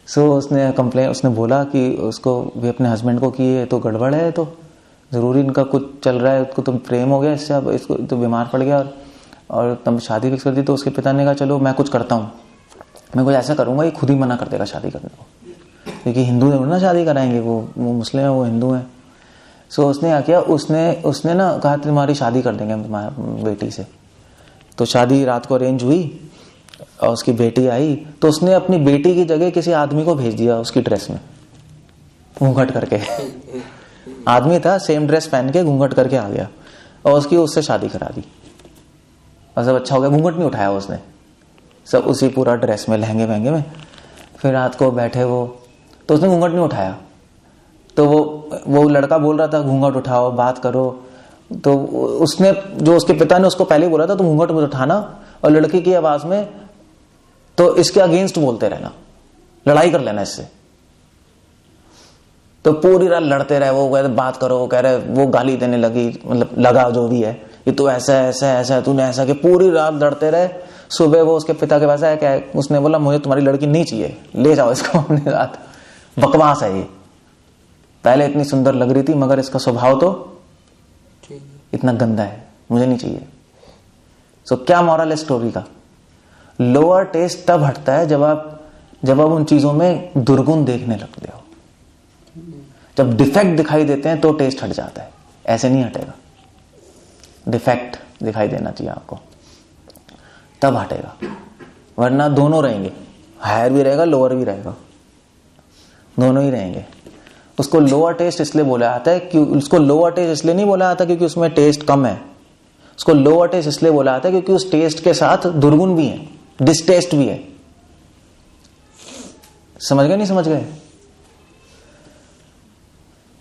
उसने बोला कि उसको भी अपने हस्बैंड को कि ये तो गड़बड़ है, तो जरूरी इनका कुछ चल रहा है, उसको तो प्रेम हो गया इससे, अब इसको तो बीमार पड़ गया और तब शादी फिक्स कर दी। तो उसके पिता ने कहा चलो मैं कुछ करता हूँ, मैं कुछ ऐसा करूंगा ये खुद ही मना कर देगा शादी करने को, क्योंकि हिंदू ने ना शादी कराएंगे, वो मुस्लिम है वो हिंदू है। उसने क्या किया, उसने ना कहा तुम्हारी शादी कर देंगे तुम्हारी बेटी से। तो शादी रात को अरेंज हुई और उसकी बेटी आई, तो उसने अपनी बेटी की जगह किसी आदमी को भेज दिया उसकी ड्रेस में घूंघट करके। आदमी था, सेम ड्रेस पहन के घूंघट करके आ गया और उससे शादी करा दी। और सब अच्छा हो गया, घूंघट नहीं उठाया उसने, सब उसी पूरा ड्रेस में, लहंगे वहंगे में। फिर रात को बैठे वो, तो उसने घूंघट नहीं उठाया। तो वो लड़का बोल रहा था घूंघट उठाओ, बात करो। तो उसने, जो उसके पिता ने उसको पहले बोला था तो घूंघट मत उठाना, और लड़की की आवाज में तो इसके अगेंस्ट बोलते रहना, लड़ाई कर लेना इससे। तो पूरी रात लड़ते रहे, वो कह रहे बात करो, वो कह रहे, वो गाली देने लगी, मतलब लगा जो भी है, ये तो ऐसा है तूने ऐसा, कि पूरी रात लड़ते रहे। सुबह वो उसके पिता के पास आया, क्या उसने बोला मुझे तुम्हारी लड़की नहीं चाहिए, ले जाओ इसको अपने साथ। बकवास है ये, पहले इतनी सुंदर लग रही थी मगर इसका स्वभाव तो इतना गंदा है, मुझे नहीं चाहिए। क्या मॉरल है स्टोरी का? लोअर टेस्ट तब हटता है जब आप उन चीजों में दुर्गुण देखने लगते हो। जब डिफेक्ट दिखाई देते हैं तो टेस्ट हट जाता है, ऐसे नहीं हटेगा। डिफेक्ट दिखाई देना चाहिए आपको, तब हटेगा, वरना दोनों रहेंगे, हायर भी रहेगा लोअर भी रहेगा, दोनों ही रहेंगे। उसको लोअर टेस्ट इसलिए बोला जाता है, क्योंकि उसको लोअर टेस्ट इसलिए नहीं बोला जाता क्योंकि उसमें टेस्ट कम है, उसको लोअर टेस्ट इसलिए बोला जाता है क्योंकि उस टेस्ट के साथ दुर्गुण भी है, डिसटेस्ट भी है। समझ गए नहीं समझ गए?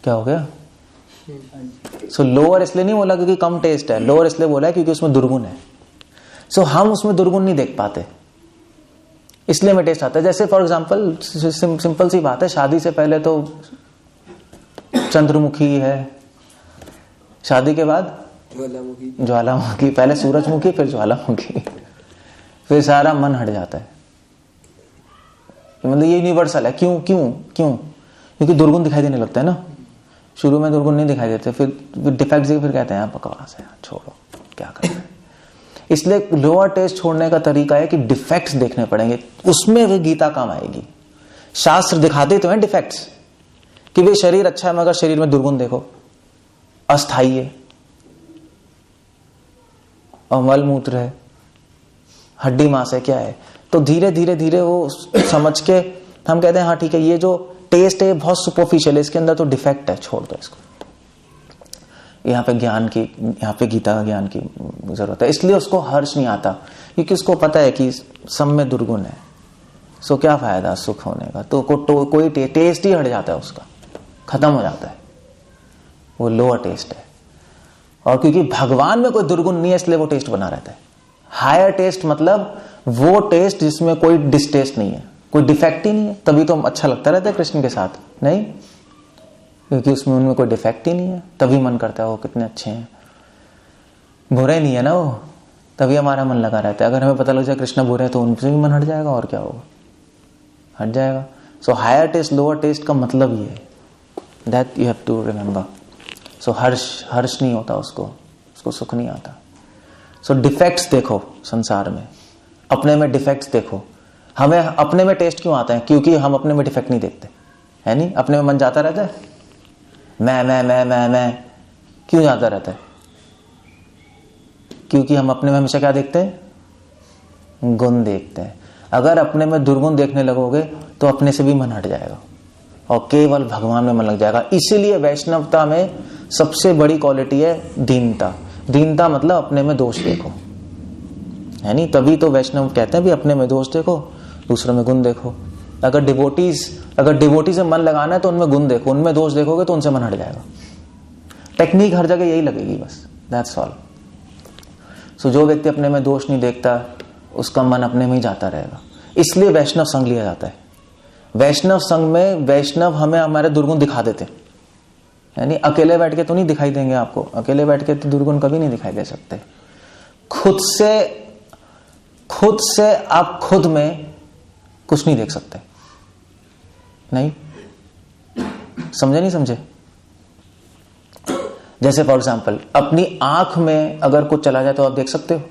क्या हो गया? लोअर इसलिए नहीं बोला क्योंकि कम टेस्ट है, लोअर इसलिए बोला है क्योंकि उसमें दुर्गुण है। हम उसमें दुर्गुण नहीं देख पाते, इसलिए में टेस्ट आता है। जैसे फॉर एग्जांपल सिंपल सी बात है, शादी से पहले तो चंद्रमुखी है, शादी के बाद ज्वालामुखी, पहले सूरजमुखी फिर ज्वालामुखी, फिर सारा मन हट जाता है। मतलब ये यूनिवर्सल है। क्यों क्यों क्यों? क्योंकि दुर्गुण दिखाई देने लगता है ना। शुरू में दुर्गुण नहीं दिखाई देते, फिर डिफेक्ट फिर कहते हैं बकवास है, छोड़ो क्या करना है। इसलिए लोअर टेस्ट छोड़ने का तरीका है कि डिफेक्ट्स देखने पड़ेंगे, उसमें भी गीता काम आएगी। शास्त्र दिखाते तो हैं डिफेक्ट्स कि भाई शरीर अच्छा है मगर शरीर में दुर्गुण देखो, अस्थाई है, और मल मूत्र है, हड्डी मांस है, क्या है। तो धीरे धीरे धीरे वो समझ के हम कहते हैं हाँ ठीक है, ये जो टेस्ट है बहुत सुपरफिशियल है, इसके अंदर तो डिफेक्ट है, छोड़ दो इसको। यहाँ पे ज्ञान की, यहाँ पे गीता का ज्ञान की जरूरत है, इसलिए उसको हर्ष नहीं आता, क्योंकि उसको पता है कि सब में दुर्गुण है। सो क्या फायदा सुख होने का, तो कोई टेस्ट ही हट जाता है, उसका खत्म हो जाता है, वो लोअर टेस्ट है। और क्योंकि भगवान में कोई दुर्गुण नहीं है, इसलिए वो टेस्ट बना रहता है। हायर टेस्ट मतलब वो टेस्ट जिसमें कोई डिसटेस्ट नहीं है, कोई डिफेक्ट ही नहीं है, तभी तो अच्छा लगता रहता है कृष्ण के साथ, नहीं क्योंकि उसमें उनमें कोई डिफेक्ट ही नहीं है, तभी मन करता है वो कितने अच्छे हैं, बुरे नहीं है ना वो, तभी हमारा मन लगा रहता है। अगर हमें पता लग जाए कृष्ण बुरे है तो उनसे भी मन हट जाएगा, और क्या होगा, हट जाएगा। So higher taste lower taste का मतलब ये है, that you have to remember. So हर्ष नहीं होता उसको सुख नहीं आता। सो डिफेक्ट्स देखो संसार में, अपने में डिफेक्ट्स देखो। हमें अपने में टेस्ट क्यों आता है, क्योंकि हम अपने में डिफेक्ट नहीं देखते, है नहीं? अपने में मन जाता रहता है, मैं क्यों जाता रहता है? क्योंकि हम अपने में हमेशा क्या देखते हैं, गुण देखते हैं। अगर अपने में दुर्गुण देखने लगोगे तो अपने से भी मन हट जाएगा और केवल भगवान में मन लग जाएगा। इसीलिए वैष्णवता में सबसे बड़ी क्वालिटी है दीनता। दीनता मतलब अपने में दोष देखो, है नहीं? तभी तो वैष्णव कहते हैं भी अपने में दोष देखो, दूसरों में गुण देखो। अगर डिवोटी से मन लगाना है तो उनमें गुण देखो, उनमें दोष देखोगे तो उनसे मन हट जाएगा। टेक्निक हर जगह यही लगेगी, बस दैट्स ऑल। सो जो व्यक्ति अपने में दोष नहीं देखता उसका मन अपने में ही जाता रहेगा। इसलिए वैष्णव संघ लिया जाता है। वैष्णव संघ में वैष्णव हमें हमारे दुर्गुण दिखा देते, यानी अकेले बैठ के तो नहीं दिखाई देंगे आपको, अकेले बैठ के तो दुर्गुण कभी नहीं दिखाई दे सकते। खुद से आप खुद में कुछ नहीं देख सकते, नहीं समझे? नहीं समझे? जैसे फॉर एग्जाम्पल अपनी आंख में अगर कुछ चला जाए तो आप देख सकते हो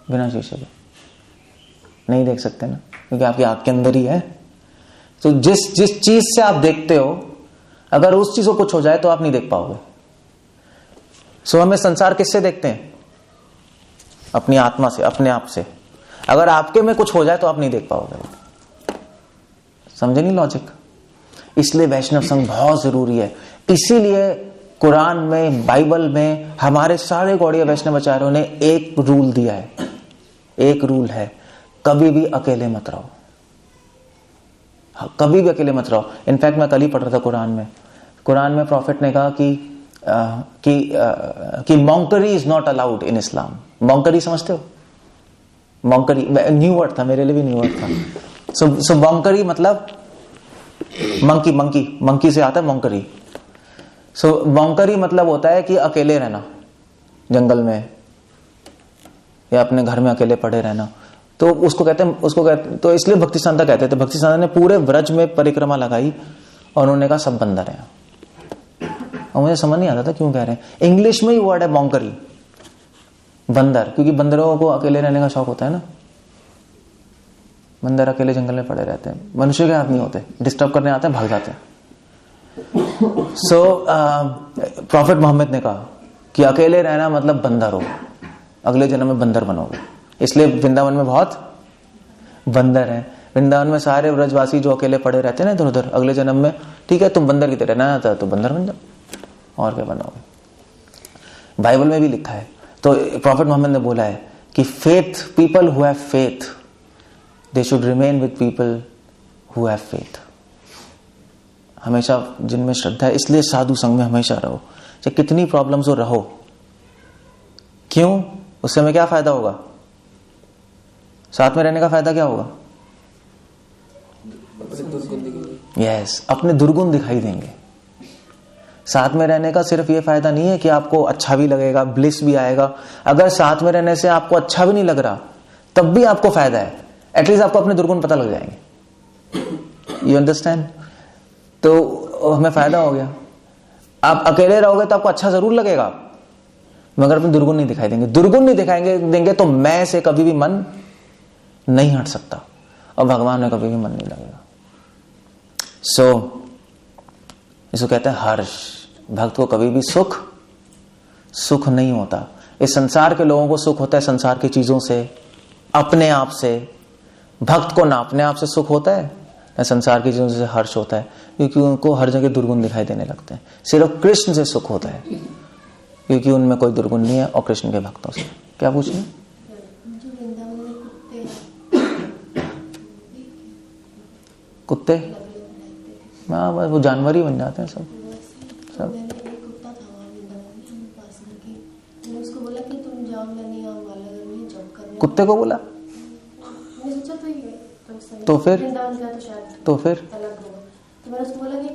बिना शीशे के? नहीं देख सकते ना, क्योंकि आपकी आंख के अंदर ही है। तो जिस चीज से आप देखते हो, अगर उस चीज को कुछ हो जाए तो आप नहीं देख पाओगे। सो हमें संसार किससे देखते हैं? अपनी आत्मा से, अपने आप से। अगर आपके में कुछ हो जाए तो आप नहीं देख पाओगे। समझे नहीं लॉजिक? इसलिए वैष्णव संघ बहुत जरूरी है। इसीलिए कुरान में, बाइबल में हमारे सारे गौड़ीय वैष्णव आचार्यों ने एक रूल दिया है, एक रूल है, कभी भी अकेले मत रहो, कभी भी अकेले मत रहो। इनफैक्ट मैं कल ही पढ़ रहा था कुरान में प्रॉफिट ने कहा कि मॉन्करी इज नॉट अलाउड इन इस्लाम। मॉन्करी समझते हो? मॉन्करी न्यू वर्ड था, मेरे लिए भी न्यू वर्ड था। सो मॉन्करी मतलब मंकी से आता है मॉन्करी। सो मॉन्करी मतलब होता है कि अकेले रहना जंगल में या अपने घर में अकेले पड़े रहना। तो उसको कहते हैं तो इसलिए भक्ति सिद्धांत कहते थे। भक्ति सिद्धांत ने पूरे व्रज में परिक्रमा लगाई और उन्होंने कहा सब बंदर हैं। और मुझे समझ नहीं आता था क्यों कह रहे हैं। इंग्लिश में ही वर्ड है मॉन्करी, बंदर, क्योंकि बंदरों को अकेले रहने का शौक होता है ना। बंदर अकेले जंगल में पड़े रहते हैं, मनुष्य के हाथ नहीं होते, डिस्टर्ब करने आते हैं, भाग जाते हैं। सो प्रॉफिट मोहम्मद ने कहा कि अकेले रहना मतलब बंदर हो, अगले जन्म में बंदर बनोगे। इसलिए वृंदावन में बहुत बंदर हैं। वृंदावन में सारे व्रजवासी जो अकेले पड़े रहते हैं ना इधर उधर, अगले जन्म में ठीक है तुम बंदर की तरह रहना था तो बंदर बन जाओ, और क्या बनोगे। बाइबल में भी लिखा है। तो प्रॉफिट मोहम्मद ने बोला है कि faith, people who have faith they should remain with people who have faith. हमेशा जिनमें श्रद्धा है, इसलिए साधु संघ में हमेशा रहो, चाहे कितनी प्रॉब्लम्स हो रहो। क्यों? उससे हमें क्या फायदा होगा? साथ में रहने का फायदा क्या होगा? यस, अपने दुर्गुण दिखाई देंगे। साथ में रहने का सिर्फ ये फायदा नहीं है कि आपको अच्छा भी लगेगा, ब्लिस भी आएगा। अगर साथ में रहने से आपको अच्छा भी नहीं लग रहा तब भी आपको फायदा है, एटलीस्ट आपको अपने दुर्गुण पता लग जाएंगे। You understand? तो हमें फायदा हो गया। आप अकेले रहोगे तो आपको अच्छा जरूर लगेगा, मगर अपने दुर्गुण नहीं दिखाई देंगे। दुर्गुण नहीं दिखाएंगे देंगे तो मैं से कभी भी मन नहीं हट सकता और भगवान में कभी भी मन नहीं लगेगा। इसको कहते हैं हर्ष। भक्त को कभी भी सुख नहीं होता। इस संसार के लोगों को सुख होता है संसार की चीजों से, अपने आप से। भक्त को ना अपने आप से सुख होता है संसार की चीजों से हर्ष होता है क्योंकि उनको हर जगह दुर्गुण दिखाई देने लगते हैं। सिर्फ कृष्ण से सुख होता है क्योंकि उनमें कोई दुर्गुण नहीं है और कृष्ण के भक्तों से। क्या पूछ रहे हैं? कुत्ते, हाँ वो जानवर ही बन जाते हैं सब। कुत्ते को बोला तो फिर तो मैंने उसको बोला कि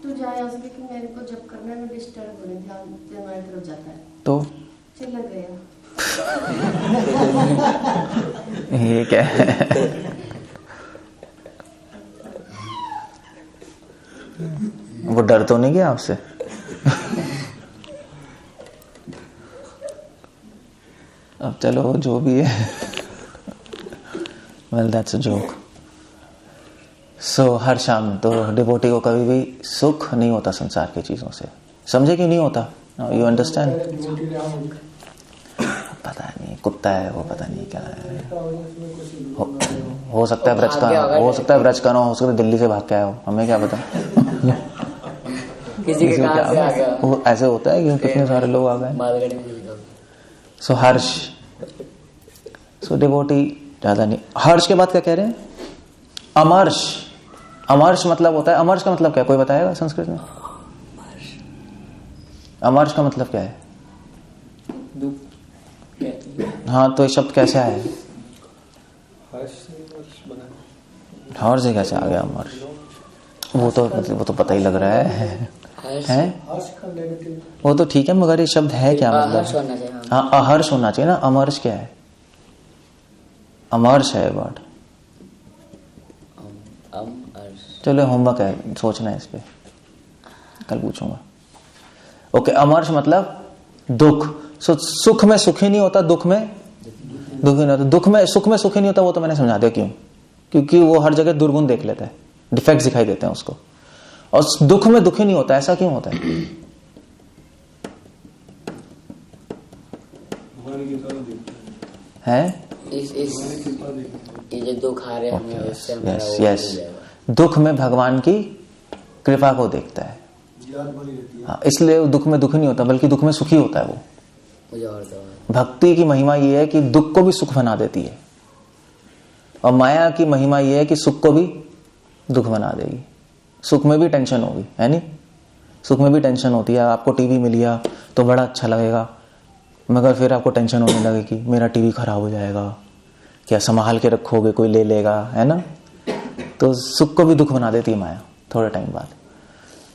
तू जा यहाँ से कि मेरे को जब करना है मैं डिस्टर्ब होने ध्यान हमारी तरफ जाता है तो चल गया। ये क्या है? वो डर तो नहीं गया आपसे? अब चलो जो भी है, well that's a joke. So हर शाम तो डिवोटी को कभी भी सुख नहीं होता संसार की चीजों से। समझे क्यों नहीं होता? You understand? पता नहीं, कुत्ता है वो, पता नहीं क्या है। हो सकता है ब्रज का, हो सकता है ब्रज का ना हो सकता है दिल्ली से भाग के आया हो, हमें क्या पता। किसी के कहां से आ गया, वो ऐसे होता है क्योंकि कितने सारे लोग आ गए। सो हर्ष, सो डिवोटी ज्यादा नहीं। हर्ष के बाद क्या कह रहे हैं? अमर्ष। अमर्ष मतलब होता है, अमर्ष का मतलब क्या है? कोई बताएगा संस्कृत में? अमर्ष का मतलब क्या है? हाँ तो ये शब्द कैसे आया? हर्ष से कैसे आ गया अमर्ष? वो तो पता ही लग रहा है। वो तो ठीक है मगर ये शब्द है क्या मतलब? हाँ अहर्ष होना चाहिए ना। अमर्ष क्या है? अमर्ष है वर्ड। चलो होमवर्क है, सोचना है इस पे, कल पूछूंगा। ओके, अमर्ष मतलब दुख। सुख में सुखी नहीं होता, दुख में दुखी नहीं होता। दुख में सुख में सुखी नहीं होता, वो तो मैंने समझा दिया क्यों। क्योंकि वो हर जगह दुर्गुण देख लेता है, डिफेक्ट्स दिखाई देते हैं उसको। और दुख में दुखी नहीं होता, ऐसा क्यों होता है? है ये दुख आ रहे हैं, यस, दुख में भगवान की कृपा को देखता है। हाँ, इसलिए दुख में दुखी नहीं होता बल्कि दुख में सुखी होता है वो। भक्ति की महिमा ये है कि दुख को भी सुख बना देती है, और माया की महिमा ये है कि सुख को भी दुख बना देगी। सुख में भी टेंशन होगी, है नहीं? सुख में भी टेंशन होती है। आपको टीवी मिल गया तो बड़ा अच्छा लगेगा, मगर फिर आपको टेंशन होने लगेगी मेरा टीवी खराब हो जाएगा, क्या संभाल के रखोगे, कोई ले लेगा, है ना? तो सुख को भी दुख बना देती है माया थोड़े टाइम बाद,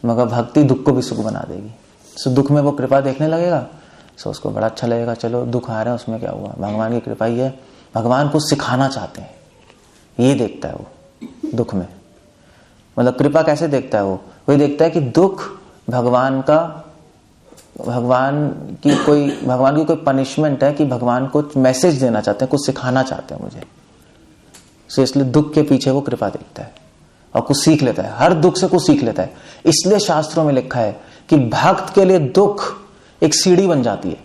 मगर भक्ति दुख को भी सुख बना देगी। सो दुख में वो कृपा देखने लगेगा, सो उसको बड़ा अच्छा लगेगा। चलो दुख आ रहा है, उसमें क्या हुआ, भगवान की कृपा ही है, भगवान को सिखाना चाहते हैं, ये देखता है वो दुख में। मतलब कृपा कैसे देखता है वो? वही देखता है कि दुख भगवान की कोई पनिशमेंट है, कि भगवान को मैसेज देना चाहते हैं, कुछ सिखाना चाहते हैं मुझे। सो इसलिए दुख के पीछे वो कृपा देखता है और कुछ सीख लेता है, हर दुख से कुछ सीख लेता है। इसलिए शास्त्रों में लिखा है कि भक्त के लिए दुख एक सीढ़ी बन जाती है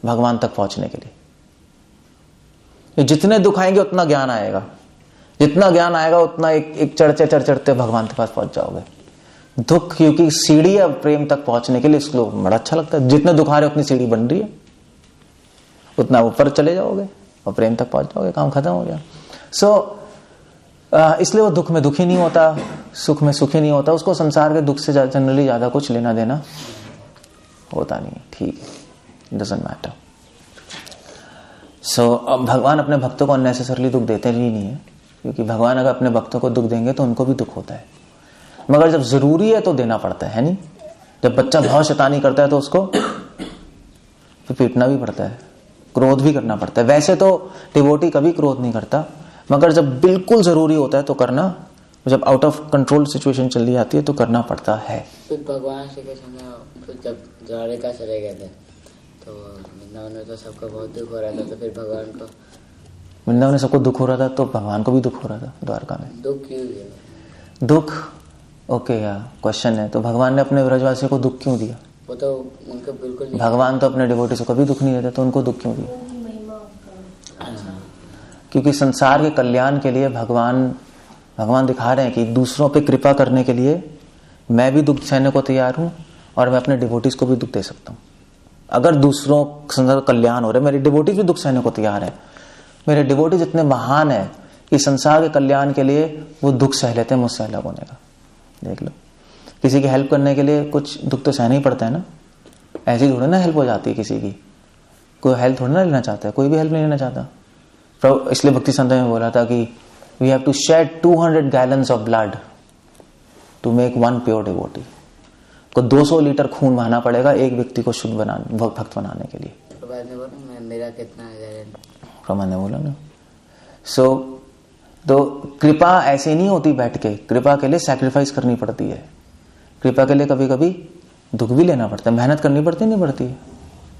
भगवान तक पहुंचने के लिए। जितने दुख आएंगे उतना ज्ञान आएगा, जितना ज्ञान आएगा उतना एक चढ़ते भगवान के पास पहुंच जाओगे। दुख क्योंकि सीढ़ी है प्रेम तक पहुंचने के लिए, इसको बड़ा अच्छा लगता है। जितने दुख आ रहे उतनी सीढ़ी बन रही है, उतना ऊपर चले जाओगे और प्रेम तक पहुंच जाओगे, काम खत्म हो गया। इसलिए वो दुख में दुखी नहीं होता, सुख में सुखी नहीं होता। उसको संसार के दुख से जनरली ज्यादा कुछ लेना देना होता नहीं। ठीक है, डजंट मैटर। अब भगवान अपने भक्तों को अननेसेसरली दुख देते ही नहीं है, क्योंकि भगवान अगर अपने भक्तों को दुख देंगे तो उनको भी दुख होता है, मगर जब जरूरी है तो देना पड़ता है नहीं? जब बच्चा बहुत शैतानी करता है तो उसको फिर पीटना भी पड़ता है, क्रोध भी करना पड़ता है। वैसे तो डिवोटी कभी क्रोध नहीं करता, मगर जब बिल्कुल जरूरी होता है तो करना, जब आउट ऑफ कंट्रोल सिचुएशन चली जाती है तो करना पड़ता है। फिर भगवान श्री कृष्ण जब द्वारिका चले गए थे तो वृंदावन में तो सबको बहुत दुख हो रहा था, तो फिर भगवान को वृंदावन में सबको दुख हो रहा था तो भगवान को भी दुख हो रहा था द्वारका में। दुख क्यों दिया? दुख ओके यार क्वेश्चन है, तो भगवान ने अपने ब्रजवासियों को दुख क्यों दिया? वो तो उनको बिल्कुल नहीं, भगवान तो अपने डिवोटी से कभी दुख नहीं देते, तो उनको दुख क्यों दिया? क्योंकि संसार के कल्याण के लिए भगवान भगवान दिखा रहे हैं कि दूसरों पे कृपा करने के लिए मैं भी दुख सहने को तैयार हूं और मैं अपने डिवोटीज को भी दुख दे सकता हूं। अगर दूसरों का कल्याण हो रहा है, मेरे डिवोटीज भी दुख सहने को तैयार है। मेरे डिवोटीज इतने महान है कि संसार के कल्याण के लिए वो दुख सह लेते हैं मुझसे अलग होने का। देख लो, किसी की हेल्प करने के लिए कुछ दुख तो सहना ही पड़ता है ना। ऐसी थोड़ी ना हेल्प हो जाती है किसी की। कोई हेल्प थोड़ी ना लेना चाहता है, कोई भी हेल्प नहीं लेना चाहता। तो इसलिए भक्ति संत में बोला था कि we have to shed 200 gallons of blood to make one pure devotee. को 200 लीटर खून बहाना पड़ेगा एक व्यक्ति को शुद्ध बनाने, भक्त बनाने के लिए। मेरा कितना प्रभु ने बोला ना। तो कृपा ऐसे नहीं होती बैठ के। कृपा के लिए सैक्रिफाइस करनी पड़ती है। कृपा के लिए कभी कभी दुख भी लेना पड़ता है, मेहनत करनी पड़ती नहीं पड़ती है?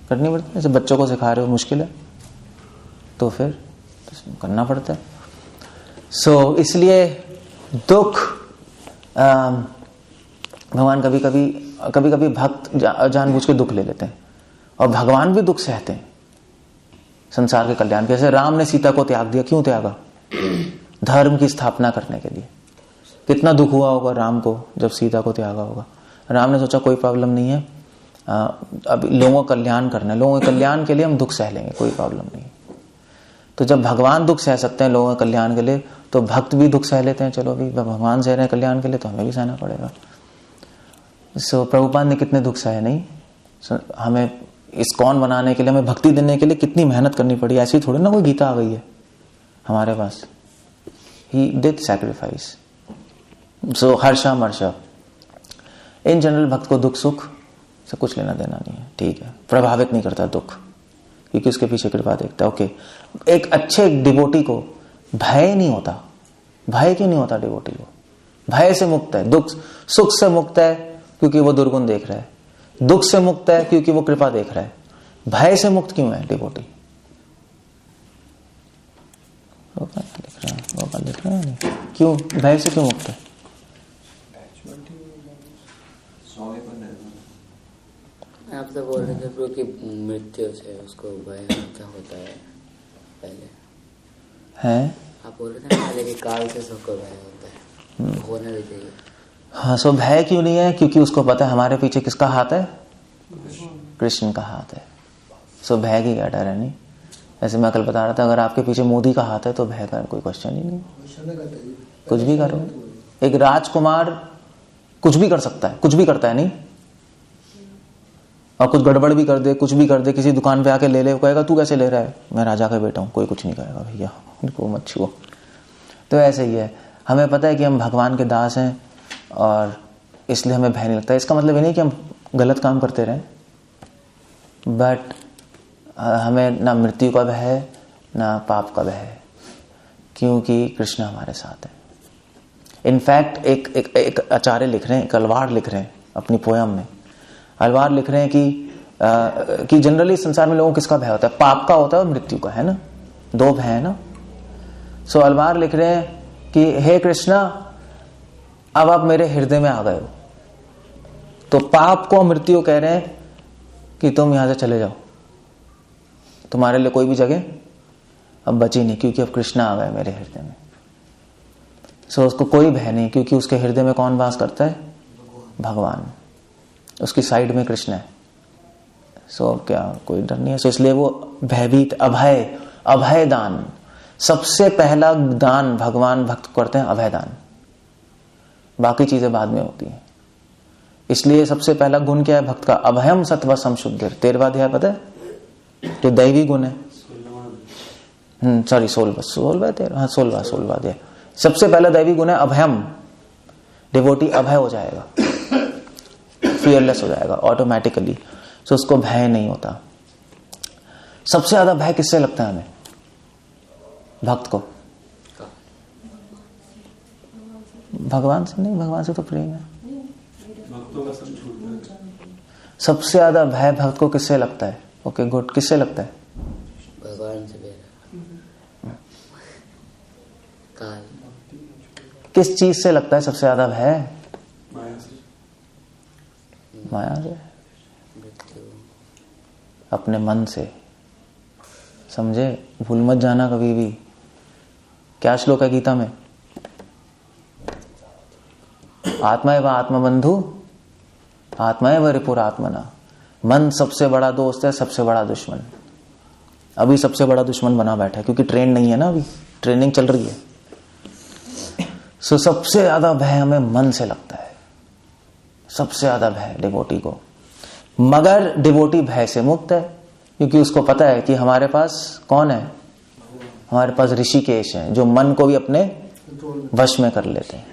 करनी पड़ती है। जैसे बच्चों को सिखा रहे हो, मुश्किल है तो फिर करना पड़ता है। इसलिए दुख भगवान कभी कभी भक्त जानबूझ के दुख ले लेते हैं और भगवान भी दुख सहते हैं संसार के कल्याण के। जैसे राम ने सीता को त्याग दिया, क्यों त्यागा? धर्म की स्थापना करने के लिए। कितना दुख हुआ होगा राम को जब सीता को त्यागा होगा। राम ने सोचा कोई प्रॉब्लम नहीं है, अब लोगों का कल्याण करना है, लोगों के कल्याण के लिए हम दुख सह लेंगे, कोई प्रॉब्लम नहीं। तो जब भगवान दुख सह सकते हैं लोगों के कल्याण के लिए, तो भक्त भी दुख सह लेते हैं। चलो अभी भगवान सह रहे हैं कल्याण के लिए, तो हमें भी सहना पड़ेगा। प्रभुपाद ने कितने दुख सहे नहीं? हमें इस्कॉन बनाने के लिए, हमें भक्ति देने के लिए कितनी मेहनत करनी पड़ी। ऐसी थोड़ी ना कोई गीता आ गई है हमारे पास। He did sacrifice. हर्षा मर्षा। इन जनरल भक्त को दुख सुख से कुछ लेना देना नहीं है, ठीक है। प्रभावित नहीं करता दुख, क्योंकि उसके पीछे कृपा देखता है। ओके, एक अच्छे डिवोटी को भय नहीं होता। भय क्यों नहीं होता डिवोटी को? भय से मुक्त है। दुख सुख से मुक्त है क्योंकि वो दुर्गुण देख रहा है। दुख से मुक्त है क्योंकि वो कृपा देख रहा है। भय से मुक्त क्यों है डिवोटी? लिख रहा है क्यों? भय से क्यों मुक्त है? आप तो बोल रहे थे प्रभु की मृत्यु से उसको भय होता है पहले है? आप बोल रहे थे ना पहले कि काल से सबको भय होता है, होना भी चाहिए। हाँ, सो भय क्यों नहीं है? क्योंकि उसको पता है हमारे पीछे किसका हाथ है? कृष्ण का हाथ है। सो भय की क्या डर है? नहीं, ऐसे मैं कल बता रहा था, अगर आपके पीछे मोदी का हाथ है तो भय का कोई क्वेश्चन ही नहीं। कुछ भी करो, एक राजकुमार कुछ भी कर सकता है, कुछ भी करता है नहीं, और कुछ गड़बड़ भी कर दे, कुछ भी कर दे, किसी दुकान पे आके ले ले, कहेगा तू कैसे ले रहा है? मैं राजा का बेटा हूं। कोई कुछ नहीं कहेगा, भैया उनको मत छुओ। तो ऐसे ही है, हमें पता है कि हम भगवान के दास हैं और इसलिए हमें भय नहीं लगता। इसका मतलब ये नहीं कि हम गलत काम करते रहें, बट हमें ना मृत्यु का भय है ना पाप का भय है, क्योंकि कृष्ण हमारे साथ है। इनफैक्ट एक आचार्य लिख रहे हैं, एक अलवार लिख रहे हैं अपनी पोयम में। अलवार लिख रहे हैं कि जनरली संसार में लोगों को किसका भय होता है? पाप का होता है और मृत्यु का, है ना? दो भय है ना। सो अलवार लिख रहे हैं कि हे कृष्णा, अब आप मेरे हृदय में आ गए हो। तो पाप को मृत्यु कह रहे हैं कि तुम यहां से चले जाओ, तुम्हारे लिए कोई भी जगह अब बची नहीं, क्योंकि अब कृष्ण आ गए मेरे हृदय में। सो उसको कोई भय नहीं, क्योंकि उसके हृदय में कौन वास करता है? भगवान। उसकी साइड में कृष्ण है। सो क्या कोई डर नहीं है? सो इसलिए वो भयभीत, अभय दान। सबसे पहला दान भगवान भक्त करते हैं, अभय दान। बाकी चीजें बाद में होती हैं। इसलिए सबसे पहला गुण क्या है भक्त का? अभयम सत्व संशुद्धिर। 13वां अध्याय पता है, जो दैवी गुण है। 16वां अध्याय। सबसे पहला दैवी गुण है अभयम। डिवोटी अभय हो जाएगा, फियरलेस हो जाएगा ऑटोमेटिकली। सो उसको भय नहीं होता। सबसे ज्यादा भय किससे लगता है हमें? भक्त को। भगवान से नहीं, भगवान से तो प्रेम है। सबसे ज्यादा भय भक्त को किससे लगता है? ओके गुड, किससे लगता है? भगवान से। काल। किस चीज से लगता है सबसे ज्यादा भय? माया से, अपने मन से। समझे? भूल मत जाना कभी भी। क्या श्लोक है गीता में? आत्मा एवं आत्मबंधु आत्मा एवं रिपुरात्मना। मन सबसे बड़ा दोस्त है, सबसे बड़ा दुश्मन। अभी सबसे बड़ा दुश्मन बना बैठा है, क्योंकि ट्रेन नहीं है ना, अभी ट्रेनिंग चल रही है। सो सबसे ज्यादा भय हमें मन से लगता है, सबसे ज्यादा भय डिवोटी को। मगर डिवोटी भय से मुक्त है, क्योंकि उसको पता है कि हमारे पास कौन है, हमारे पास ऋषिकेश है, जो मन को भी अपने वश में कर लेते हैं।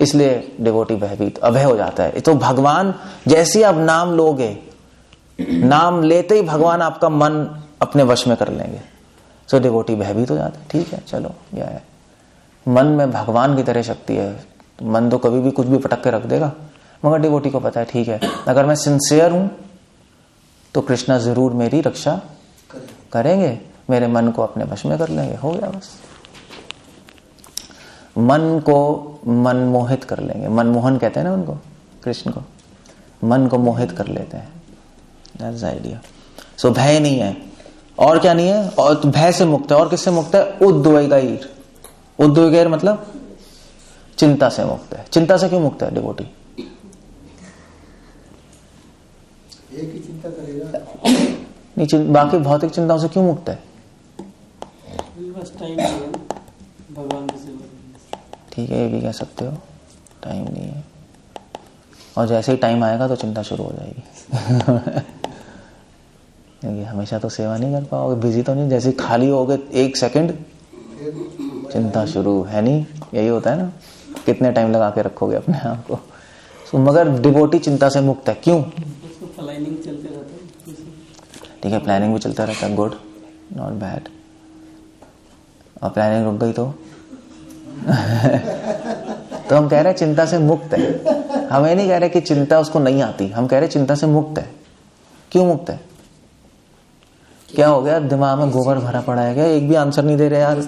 इसलिए डिवोटी भयभीत अभय हो जाता है। तो भगवान जैसे आप नाम लोगे, नाम लेते ही भगवान आपका मन अपने वश में कर लेंगे। सो डिवोटी भयभीत हो जाता है। ठीक है, चलो यह है, मन में भगवान की तरह शक्ति है। मन तो कभी भी कुछ भी पटक के रख देगा, मगर डिवोटी को पता है ठीक है, अगर मैं सिंसियर हूं तो कृष्णा जरूर मेरी रक्षा करेंगे, मेरे मन को अपने वश में कर लेंगे। हो गया बस। मन को मनमोहित कर लेंगे। मनमोहन कहते हैं ना उनको, कृष्ण को मन को मोहित कर लेते हैं। That's the idea. सो भय नहीं है। और क्या नहीं है? और तो भय से मुक्त है। और किससे मुक्त है? उद्वेगैर। उद्वेगैर मतलब चिंता से मुक्त है। चिंता से क्यों मुक्त है डिवोटी? एक ही चिंता करेगा नहीं, बाकी भौतिक चिंताओं से क्यों मुक्त है? बस टाइम नहीं है भगवान की सेवा। ठीक है, ये भी कह सकते हो, टाइम नहीं है। और जैसे ही टाइम आएगा तो चिंता शुरू हो जाएगी। क्योंकि हमेशा तो सेवा नहीं कर पाओगे, बिजी तो नहीं। जैसे खाली हो गए 1 सेकंड चिंता शुरू, है नहीं? यही होता है ना, कितने टाइम लगा के रखोगे अपने आप को। तो मगर डिवोटी चिंता से मुक्त है। क्यों? प्लानिंग चलते रहता है। ठीक है, प्लानिंग भी चलता रहता है, गुड, नॉट बैड। और प्लानिंग रुक गई तो तो हम कह रहे हैं चिंता से मुक्त है। हम ये नहीं कह रहे कि चिंता उसको नहीं आती, हम कह रहे चिंता से मुक्त है। क्यों मुक्त है? क्या हो गया? दिमाग में गोबर भरा पड़ा है क्या? एक भी आंसर नहीं दे रहे यार।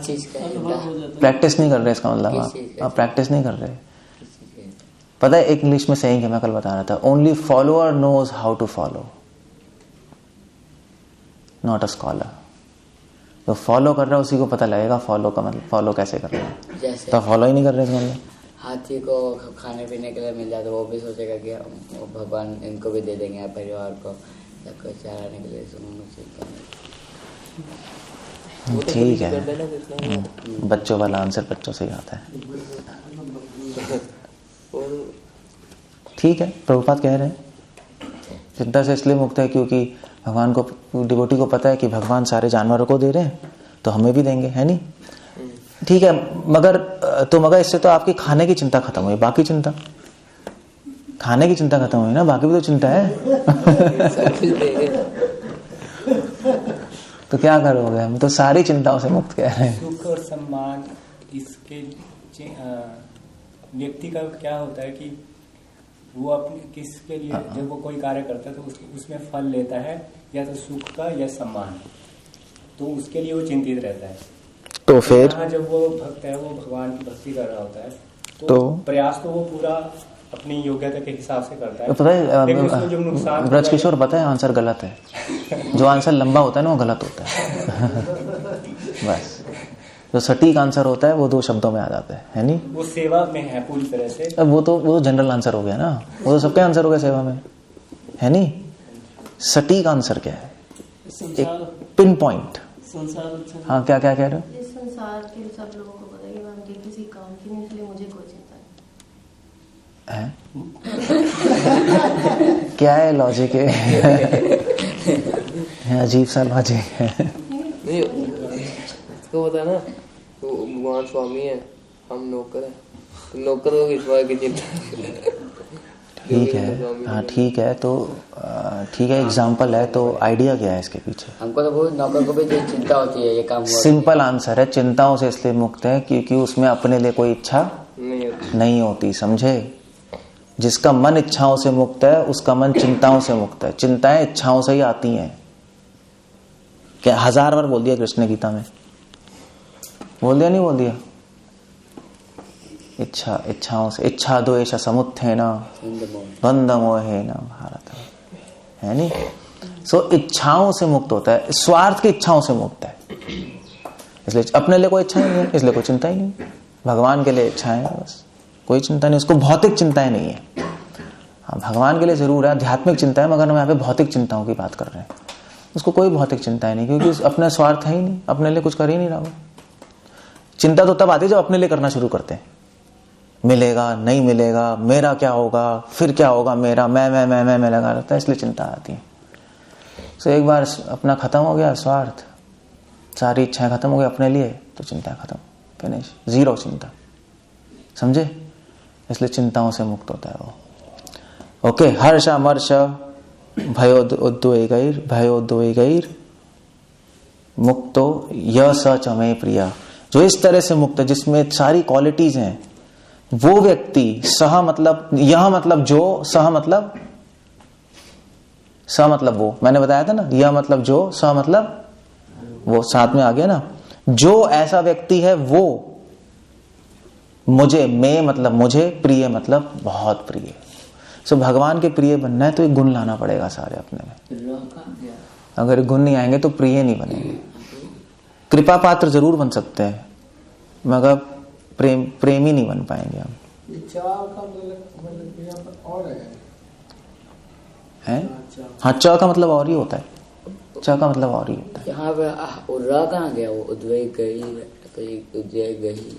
प्रैक्टिस नहीं कर रहे, इसका मतलब आप प्रैक्टिस नहीं कर रहे। पता है एक इंग्लिश में सेइंग है, मैं कल बता रहा था, only follower knows how to follow, not a scholar. तो फॉलो कर रहा है उसी को पता लगेगा फॉलो का मतलब, फॉलो कैसे कर रहा है। तो फॉलो ही नहीं कर रहे थे मतलब। हाथी को खाने पीने के लिए मिल जाता, वो भी सोचेगा कि वो भगवान इनको भी दे देंगे, परिवार को सबको चराने के लिए। ठीक है, बच्चों वाला आंसर बच्चों से ही आता है। ठीक है, प्रभुपाद कह रहे हैं चिंता से इसलिए मुक्त है क्योंकि भगवान को, डिवोटी को पता है कि भगवान सारे जानवरों को दे रहे हैं तो हमें भी देंगे, है नहीं? ठीक है, मगर इससे तो आपकी खाने की चिंता खत्म हुई। बाकी चिंता, खाने की चिंता खत्म हुई ना, बाकी भी तो चिंता है। तो क्या करोगे? हम तो सारी चिंताओं से मुक्त कह रहे हैं। सुख और सम्मान, इसके व्यक्ति का क्या होता है कि वो अपने किसके लिए जब वो कोई कार्य करता है तो उसमें फल लेता है, या तो सुख का या सम्मान, तो उसके लिए वो चिंतित रहता है। तो फिर जब वो भक्त है, वो भगवान की भक्ति कर रहा होता है, तो प्रयास तो वो पूरा अपनी योग्यता के हिसाब से करता है। तो पता है जो नुकसान ब्रजकिशोर, पता है आंसर गलत है। जो आंसर लंबा होता है ना वो गलत होता है। बस जो सटीक आंसर होता है वो 2 शब्दों में आ जाता है नहीं? वो सेवा में है पूरी तरह से। अब वो तो जनरल आंसर हो गया ना, वो तो सबके आंसर हो गया सेवा में, है नहीं? सटीक आंसर क्या है? एक पिन पॉइंट। हाँ, क्या क्या कह रहे हो? इस संसार के सब लोगों को पता है कि मैं किसी काम की नहीं, इसलिए मुझे कोई चिंता नहीं है। क्या है लॉजिक है? अजीब सा लॉजिक है। नहीं, इसको पता है ना, तो भगवान स्वामी है, हम नौकर है, तो नौकर को ईश्वर की चिंता। ठीक है, हाँ ठीक है, तो ठीक है, एग्जाम्पल है, तो आइडिया क्या है इसके पीछे? हमको तो बहुत नौकर को भी चिंता होती है, ये काम हुआ। सिंपल आंसर है, चिंताओं से इसलिए मुक्त है क्योंकि उसमें अपने लिए कोई इच्छा नहीं होती, समझे? जिसका मन इच्छाओं से मुक्त है उसका मन चिंताओं से मुक्त है। चिंताएं इच्छाओं से ही आती हैं। क्या 1000 बार बोल दिया कृष्ण गीता में? बोल दिया नहीं बोल दिया? इच्छाओं से, इच्छा द्वेष समुत्थेन बंध मोहेन भारत, है नहीं? सो इच्छाओं से मुक्त होता है, स्वार्थ की इच्छाओं से मुक्त है। इसलिए अपने लिए कोई इच्छा ही नहीं है, इसलिए कोई चिंता ही नहीं। भगवान के लिए इच्छाएं बस, कोई चिंता नहीं, उसको भौतिक चिंताएं नहीं है। हाँ, भगवान के लिए जरूर है आध्यात्मिक चिंता है, मगर हम यहाँ पे भौतिक चिंताओं की बात कर रहे हैं। उसको कोई भौतिक चिंता नहीं, क्योंकि अपना स्वार्थ है ही नहीं, अपने लिए कुछ कर ही नहीं रहा वो। चिंता तो तब आती है जब अपने लिए करना शुरू करते हैं, मिलेगा नहीं मिलेगा, मेरा क्या होगा, फिर क्या होगा मेरा, मैं लगा रहता है, इसलिए चिंता आती है। तो एक बार अपना खत्म हो गया स्वार्थ, सारी इच्छाएं खत्म हो गई अपने लिए, तो चिंता खत्म, फिनिश, जीरो चिंता, समझे? इसलिए चिंताओं से मुक्त होता है वो। ओके, हर्ष अमर्ष भयोद्वेगैर मुक्तो य स च मे प्रिया। जो इस तरह से मुक्त है, जिसमें सारी क्वालिटीज हैं, वो व्यक्ति सह मतलब यह मतलब जो, सह मतलब स मतलब वो, मैंने बताया था ना, यह मतलब जो, स मतलब वो, साथ में आ गया ना। जो ऐसा व्यक्ति है वो मुझे, मैं मतलब मुझे, प्रिय मतलब बहुत प्रिय। सो भगवान के प्रिय बनना है तो एक गुण लाना पड़ेगा सारे अपने में। अगर गुण नहीं आएंगे तो प्रिय नहीं बनेंगे। कृपा पात्र जरूर बन सकते हैं, मगर प्रेमी नहीं बन पाएंगे हम। ये चार का मतलब यहाँ पर और है? हाँ, च का मतलब और ही होता है, च का मतलब और ही होता है। यहाँ पे र कहाँ गया? वो उद्वेग गई, उद्वेग गई,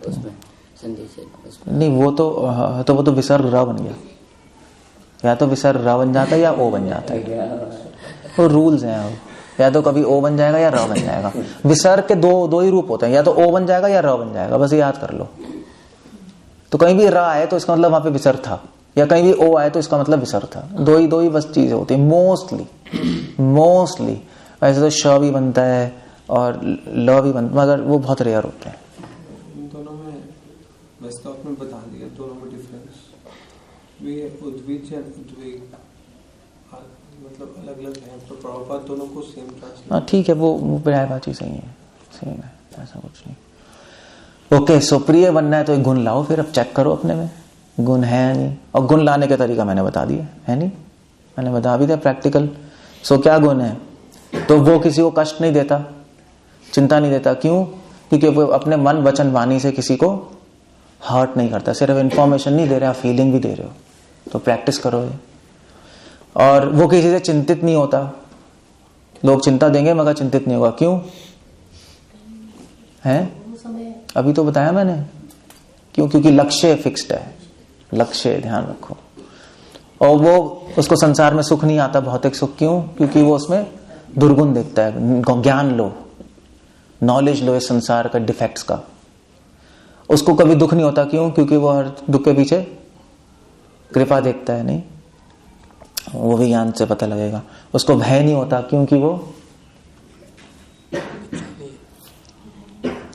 उसमें संधि से नहीं, वो तो विसर्ग र बन गया, या तो विसर्ग र बन जाता है या ओ बन जाता है, वो रूल्स हैं। या तो कभी ओ बन जाएगा या र बन जाएगा। विसर्ग के दो ही रूप होते हैं, या तो ओ बन जाएगा या र बन जाएगा, बस याद कर लो। तो कहीं भी र आए तो इसका मतलब वहां पे विसर्ग था, या कहीं भी ओ आए तो इसका मतलब विसर्ग था। दो ही बस चीजें होती है मोस्टली। वैसे तो श भी बनता है और ल भी बनता है, मगर वो बहुत रेयर होते हैं। दोनों में वैसे तो आपने बता दिया दोनों में डिफरेंस। उद्वेग मतलब अलग-अलग है, तो प्रभुपाद दोनों को सेम ट्रांसलेट। हाँ ठीक है, वो पर्यायवाची सही है, सेम है, ऐसा कुछ नहीं। ओके, सो प्रिय बनना है तो एक गुण लाओ, फिर अब चेक करो अपने में गुण है या नहीं। और गुण लाने का तरीका मैंने बता दिया है, नहीं मैंने बता भी दिया प्रैक्टिकल। सो क्या गुण है? तो वो किसी को कष्ट नहीं देता, चिंता नहीं देता। क्यों? क्योंकि वो अपने मन वचन वाणी से किसी को हर्ट नहीं करता। सिर्फ इंफॉर्मेशन नहीं दे रहे, आप फीलिंग भी दे रहे हो, तो प्रैक्टिस करो ये। और वो किसी से चिंतित नहीं होता। लोग चिंता देंगे मगर चिंतित नहीं होगा। क्यों है? अभी तो बताया मैंने क्यों, क्योंकि लक्ष्य फिक्स्ड है, लक्ष्य ध्यान रखो। और वो उसको संसार में सुख नहीं आता, भौतिक सुख। क्यों? क्योंकि वो उसमें दुर्गुण देखता है। ज्ञान लो, नॉलेज लो इस संसार का डिफेक्ट्स का। उसको कभी दुख नहीं होता। क्यों? क्योंकि वो हर दुख के पीछे कृपा देखता है। नहीं, वो भी ज्ञान से पता लगेगा। उसको भय नहीं होता। क्योंकि वो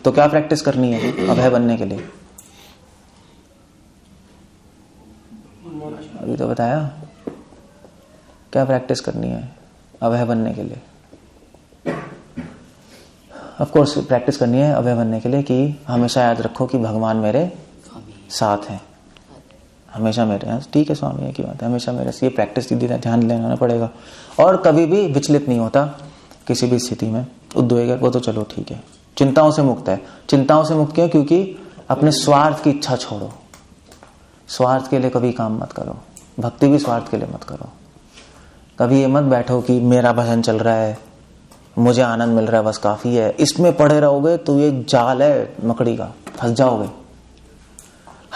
तो क्या प्रैक्टिस करनी है अभय बनने के लिए? अभी तो बताया क्या प्रैक्टिस करनी है अभय बनने के लिए। ऑफ कोर्स प्रैक्टिस करनी है अभय बनने के लिए कि हमेशा याद रखो कि भगवान मेरे साथ हैं, हमेशा मेरे हैं। ठीक है स्वामी, की बात है, हमेशा मेरे से। ये प्रैक्टिस दीदी ध्यान लेना पड़ेगा। और कभी भी विचलित नहीं होता किसी भी स्थिति में। उद्वेग वो तो चलो ठीक है, चिंताओं से मुक्त है। चिंताओं से मुक्त क्यों? क्योंकि अपने स्वार्थ की इच्छा छोड़ो। स्वार्थ के लिए कभी काम मत करो, भक्ति भी स्वार्थ के लिए मत करो। कभी ये मत बैठो कि मेरा भजन चल रहा है, मुझे आनंद मिल रहा है, बस काफी है। इसमें पड़े रहोगे तो ये जाल है मकड़ी का, फंस जाओगे।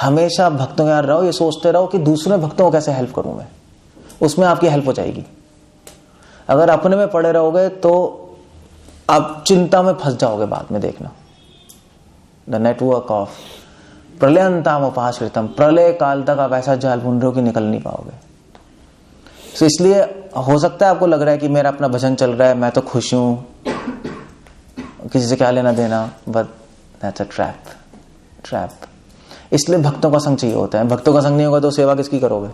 हमेशा भक्तों के यहाँ रहो, ये सोचते रहो कि दूसरे भक्तों को कैसे हेल्प करूं मैं, उसमें आपकी हेल्प हो जाएगी। अगर अपने में पड़े रहोगे तो आप चिंता में फंस जाओगे बाद में, देखना। द नेटवर्क ऑफ प्रलयंताम उपाश्रितम, प्रलय काल तक आप ऐसा जाल बुन रहे हो कि निकल नहीं पाओगे। तो इसलिए हो सकता है आपको लग रहा है कि मेरा अपना भजन चल रहा है, मैं तो खुश हूं, किसी से क्या लेना देना, बट दैट्स अ ट्रैप। इसलिए भक्तों का संग चाहिए होता है। भक्तों का संग नहीं होगा तो सेवा किसकी करोगे?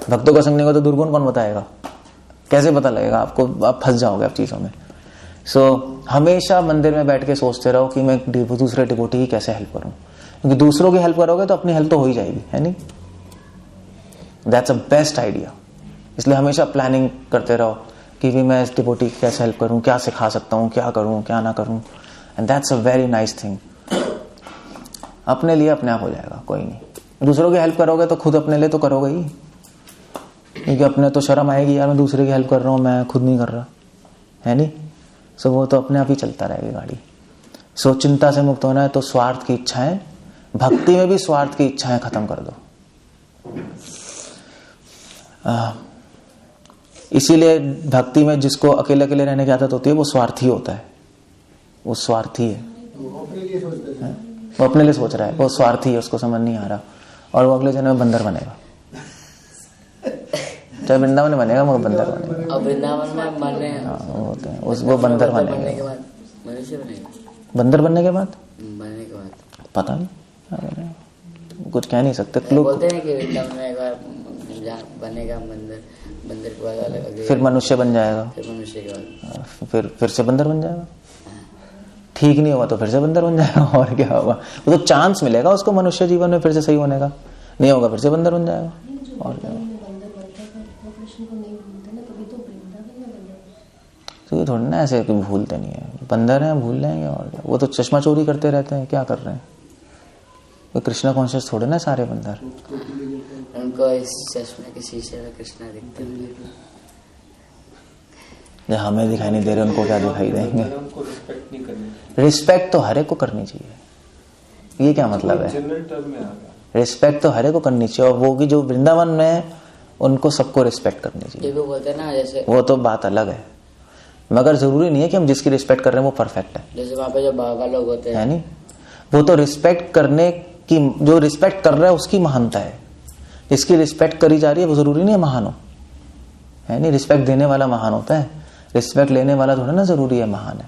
भक्तों का संग नहीं होगा तो दुर्गुण कौन बताएगा? कैसे पता लगेगा आपको? आप फंस जाओगे आप चीजों में। हमेशा मंदिर में बैठ के सोचते रहो कि मैं दूसरे डिवोटी की कैसे हेल्प करूं, क्योंकि दूसरों की हेल्प करोगे तो अपनी हेल्प तो हो ही जाएगी, है नहीं? That's a best idea. इसलिए हमेशा प्लानिंग करते रहो कि भी मैं इस डिवोटी की कैसे हेल्प करूं, क्या सिखा सकता हूं, क्या करूं क्या ना करूं। And that's a very nice thing. अपने लिए अपने आप हो जाएगा, कोई नहीं। दूसरों की हेल्प करोगे तो खुद अपने लिए तो करोगे ही, क्योंकि अपने तो शर्म आएगी, यार मैं दूसरे की हेल्प कर रहा हूँ, मैं खुद नहीं कर रहा, है नहीं। सो वो तो अपने आप ही चलता रहेगी गाड़ी। सो चिंता से मुक्त होना है तो स्वार्थ की इच्छाएं, भक्ति में भी स्वार्थ की इच्छाएं खत्म कर दो। इसीलिए भक्ति में जिसको अकेले अकेले रहने की आदत होती है वो स्वार्थी होता है, वो स्वार्थी है, वो अपने लिए सोच रहा है, वो स्वार्थी है, उसको समझ नहीं आ रहा, और वो अगले जन्म में बंदर बनेगा। चाहे वृंदावन में बनेगा वो बंदर बनेगा। अब वृंदावन में मरने वो होते हैं वो बंदर बनेगा। मनुष्य बनेगा बंदर बनने के बाद पता नहीं कुछ कह नहीं सकते। बोलते हैं कि वृंदावन में एक बार बनेगा बंदर के बाद अलग, फिर मनुष्य बन जाएगा, फिर मनुष्य के बाद फिर से बंदर बन जाएगा। ठीक नहीं होगा तो फिर से बंदर बन जाएगा, और क्या होगा। वो तो चांस मिलेगा उसको मनुष्य जीवन में फिर से सही होने का, नहीं होगा फिर से बंदर बन जाएगा, और क्या होगा। तो ये थोड़ा ना ऐसे कि भूलते नहीं है, बंदर हैं भूल जाएंगे, और क्या। वो तो चश्मा चोरी करते रहते हैं, क्या कर रहे हैं, वो कृष्णा कॉन्शियस थोड़े ना सारे बंदर। उनको इस चश्मे के शीशे में कृष्णा दिखते हैं, हमें दिखाई नहीं दे रहे, उनको क्या दिखाई देंगे। रिस्पेक्ट तो हर एक को करनी चाहिए, ये क्या मतलब है, रिस्पेक्ट तो हर एक को करनी चाहिए। और वो की जो वृंदावन में उनको सबको रिस्पेक्ट करनी चाहिए, वो बोलते हैं ना, जैसे वो तो बात अलग है, मगर जरूरी नहीं है कि हम जिसकी रिस्पेक्ट कर रहे हैं वो परफेक्ट है। जैसे वहाँ पे जो बाबा लोग होते हैं, है नहीं, वो तो रिस्पेक्ट करने की, जो रिस्पेक्ट कर रहा है उसकी महानता है, जिसकी रिस्पेक्ट करी जा रही है वो जरूरी नहीं है महान हो, है नहीं। रिस्पेक्ट देने वाला महान होता है, रिस्पेक्ट लेने वाला थोड़ा ना जरूरी है महान है,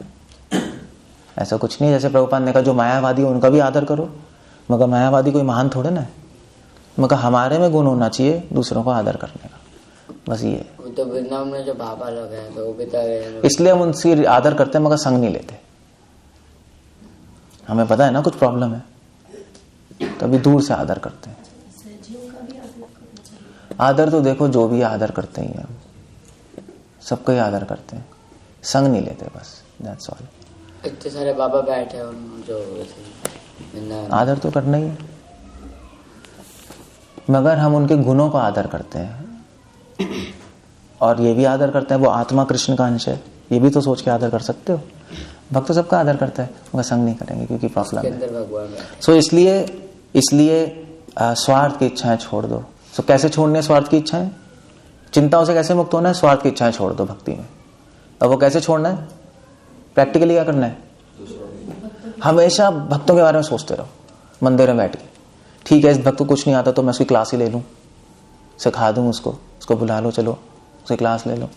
ऐसा कुछ नहीं। जैसे प्रभुपाद ने कहा जो मायावादी है उनका भी आदर करो, मगर मायावादी कोई महान थोड़े ना है, मगर हमारे में गुण होना चाहिए दूसरों को आदर करने का, बस ये। तो वृंदावन में जो बाबा लोग हैं तो वो भी इसलिए हम उनसे आदर करते हैं मगर संग नहीं लेते, हमें पता है ना कुछ प्रॉब्लम है, तभी दूर से आदर करते हैं। आदर तो देखो जो भी आदर करते ही हैं, सबको ही आदर करते हैं, संग नहीं लेते, बस दैट्स ऑल। इतने सारे बाबा बैठे हैं जो आदर तो करना ही है, मगर हम उनके गुणों को आदर करते हैं, और ये भी आदर करते हैं वो आत्मा कृष्ण का अंश है, ये भी तो सोच के आदर कर सकते हो। भक्त तो सबका आदर करता है मगर संग नहीं करेंगे क्योंकि प्रॉब्लम है। सो इसलिए स्वार्थ की इच्छाएं छोड़ दो। सो कैसे छोड़ने स्वार्थ की इच्छाएं, चिंताओं से कैसे मुक्त होना है, स्वार्थ की इच्छाएं छोड़ दो भक्ति में। अब वो कैसे छोड़ना है, प्रैक्टिकली क्या करना है, हमेशा भक्तों के बारे में सोचते रहो मंदिर में बैठ के। ठीक है इस भक्त को कुछ नहीं आता तो मैं उसकी क्लास ही ले लूं, सिखा दूं उसको बुला लो, चलो उसकी क्लास ले लो।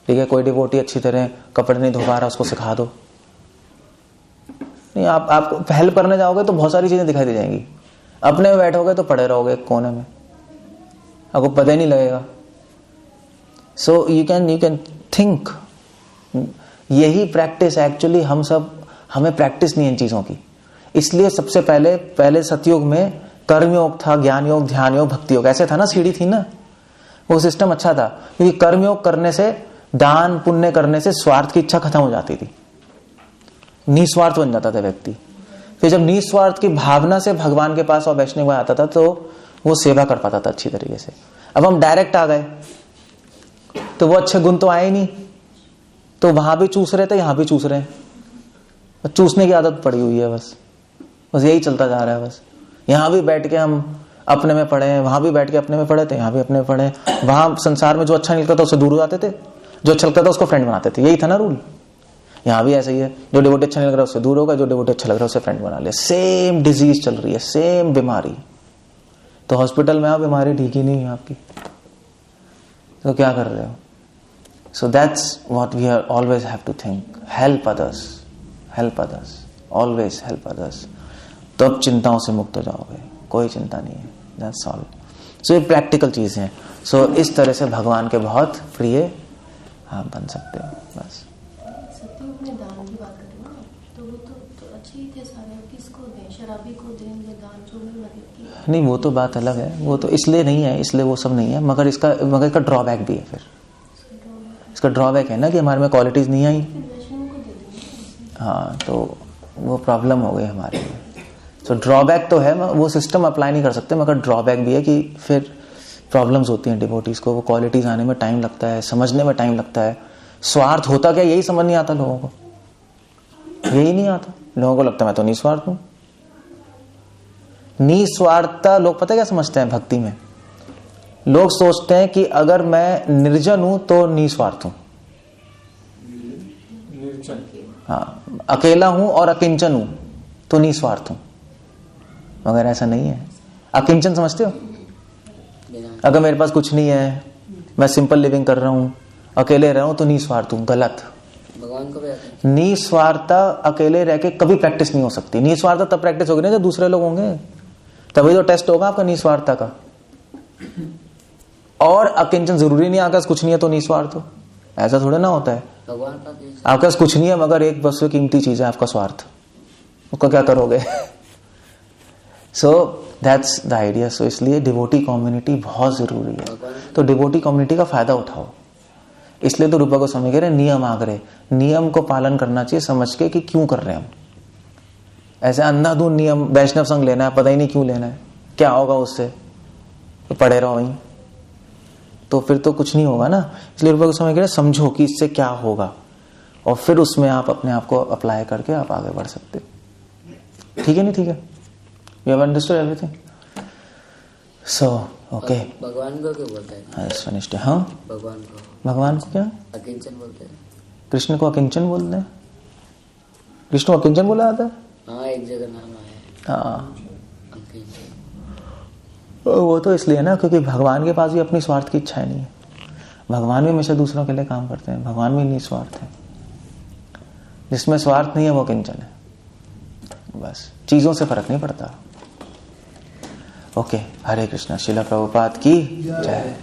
ठीक है कोई डिवोटी अच्छी तरह कपड़े नहीं धो पा रहा, उसको सिखा दो। नहीं आप हेल्प करने जाओगे तो बहुत सारी चीजें दिखाई दे जाएंगी, अपने में बैठोगे तो पड़े रहोगे एक कोने में, आपको पता ही नहीं लगेगा। सो यू कैन थिंक, यही प्रैक्टिस एक्चुअली हमें प्रैक्टिस नहीं है इन चीजों की। इसलिए सबसे पहले सतयुग में कर्मयोग था, ज्ञान योग, ध्यान योग, भक्ति योग, ऐसे था ना, सीढ़ी थी ना, वो सिस्टम अच्छा था। क्योंकि कर्मयोग करने से, दान पुण्य करने से स्वार्थ की इच्छा खत्म हो जाती थी, निस्वार्थ बन जाता था व्यक्ति। फिर जब निस्वार्थ की भावना से भगवान के पास और वैष्णव में आता था तो वो सेवा कर पाता था अच्छी तरीके से। अब हम डायरेक्ट आ गए तो वो अच्छे गुण तो आए नहीं, तो वहां भी चूस रहे थे, यहां भी चूस रहे हैं, चूसने की आदत पड़ी हुई है, बस यही चलता जा रहा है। बस यहां भी बैठ के हम अपने में पढ़े, वहां भी बैठ के अपने में पढ़े थे, यहां भी अपने में पढ़े। वहां संसार में जो अच्छा निकलता था उससे दूर हो जाते थे, जो अच्छा लगता था उसको फ्रेंड बनाते थे, यही था ना रूल। यहाँ भी ऐसा ही है, जो डिवोटी अच्छा नहीं लग रहा है उससे दूर होगा, जो डिवोटी अच्छा लग रहा है उससे फ्रेंड बना ले। सेम डिजीज चल रही है, सेम बीमारी, तो हॉस्पिटल में आओ बीमारी ठीक ही नहीं है आपकी, तो क्या कर रहे हो। So that's what we are always have to think, help others, always help others, तो अब चिंताओं से मुक्त हो जाओगे, कोई चिंता नहीं है, दैट्स ऑल। सो ये प्रैक्टिकल चीजें हैं। सो इस तरह से भगवान के बहुत प्रिय आप बन सकते हो। बस में दान की बात करें ना, तो वो तो अच्छे ही थे सारे, किसको दें, शराबी को देंगे दान, जो भी मदद की। नहीं वो तो बात अलग है, वो तो इसलिए नहीं है, इसलिए वो सब नहीं है, मगर इसका ड्रॉबैक भी है। फिर इसका ड्रॉबैक है ना कि हमारे में क्वालिटीज नहीं आई, हाँ, तो वो प्रॉब्लम हो गई हमारे में। सो ड्रॉबैक तो है, वो सिस्टम अप्लाई नहीं कर सकते, मगर ड्रॉबैक भी है कि फिर प्रॉब्लम्स होती हैं डिवोटीज को, वो क्वालिटीज आने में टाइम लगता है, समझने में टाइम लगता है। स्वार्थ होता क्या, यही समझ नहीं आता लोगों को, यही नहीं आता लोगों को। लगता है मैं तो निस्वार्थ हूं। निस्वार्थता लोग पता क्या समझते हैं भक्ति में? लोग सोचते हैं कि अगर मैं निर्जन हूं तो निस्वार्थ हूं, हाँ, अकेला हूं और अकिंचन हूं तो निस्वार्थ हूं, मगर ऐसा नहीं है। अकिंचन समझते हो? अगर मेरे पास कुछ नहीं है, मैं सिंपल लिविंग कर रहा हूं, अकेले रह रहा हूं तो निस्वार्थ हूं, गलत। भगवान को निस्वार्थता अकेले रह के कभी प्रैक्टिस नहीं हो सकती। निस्वार्थता तब प्रैक्टिस होगी ना जब दूसरे लोग होंगे, तभी तो टेस्ट होगा आपका निस्वार्थता का। और अकिंचन जरूरी नहीं आपके पास कुछ नहीं है तो निस्वार्थ हो, ऐसा थोड़ा ना होता है। आपके पास कुछ नहीं है मगर एक बस कीमती चीज है आपका स्वार्थ, उसका क्या करोगे? So that's the idea. So इसलिए डिवोटी कम्युनिटी बहुत जरूरी है। तो डिवोटी कम्युनिटी का फायदा उठाओ। इसलिए तो रूपा गोस्वामी कह रहे नियम आग्रह, नियम को पालन करना चाहिए समझ के कि क्यों कर रहे हैं हम। ऐसे अंधाधुंध नियम, वैष्णव संघ लेना है, पता ही नहीं क्यों लेना है, क्या होगा उससे, तो पड़े रहो वहीं, तो फिर तो कुछ नहीं होगा ना। इसलिए रूपा गोस्वामी कह रहे समझो कि इससे क्या होगा, और फिर उसमें आप अपने आप को अप्लाई करके आप आगे बढ़ सकते हो। ठीक है नहीं? ठीक है, you have understood everything. So okay. भगवान को क्यों बोलते हैं? हाँ, भगवान को क्या अकिंचन बोलते हैं? कृष्ण को अकिंचन बोलते हैं। कृष्ण को अकिंचन बोला जाता है? हाँ, एक जगह नाम आया। हाँ, वो तो इसलिए है ना क्योंकि भगवान के पास भी अपनी स्वार्थ की इच्छा नहीं है। भगवान भी हमेशा दूसरों के लिए काम करते हैं, भगवान भी निस्वार्थ है। जिसमें स्वार्थ नहीं है वो किंचन है, बस चीजों से फर्क नहीं पड़ता। ओके, हरे कृष्णा। श्रील प्रभुपाद की जय।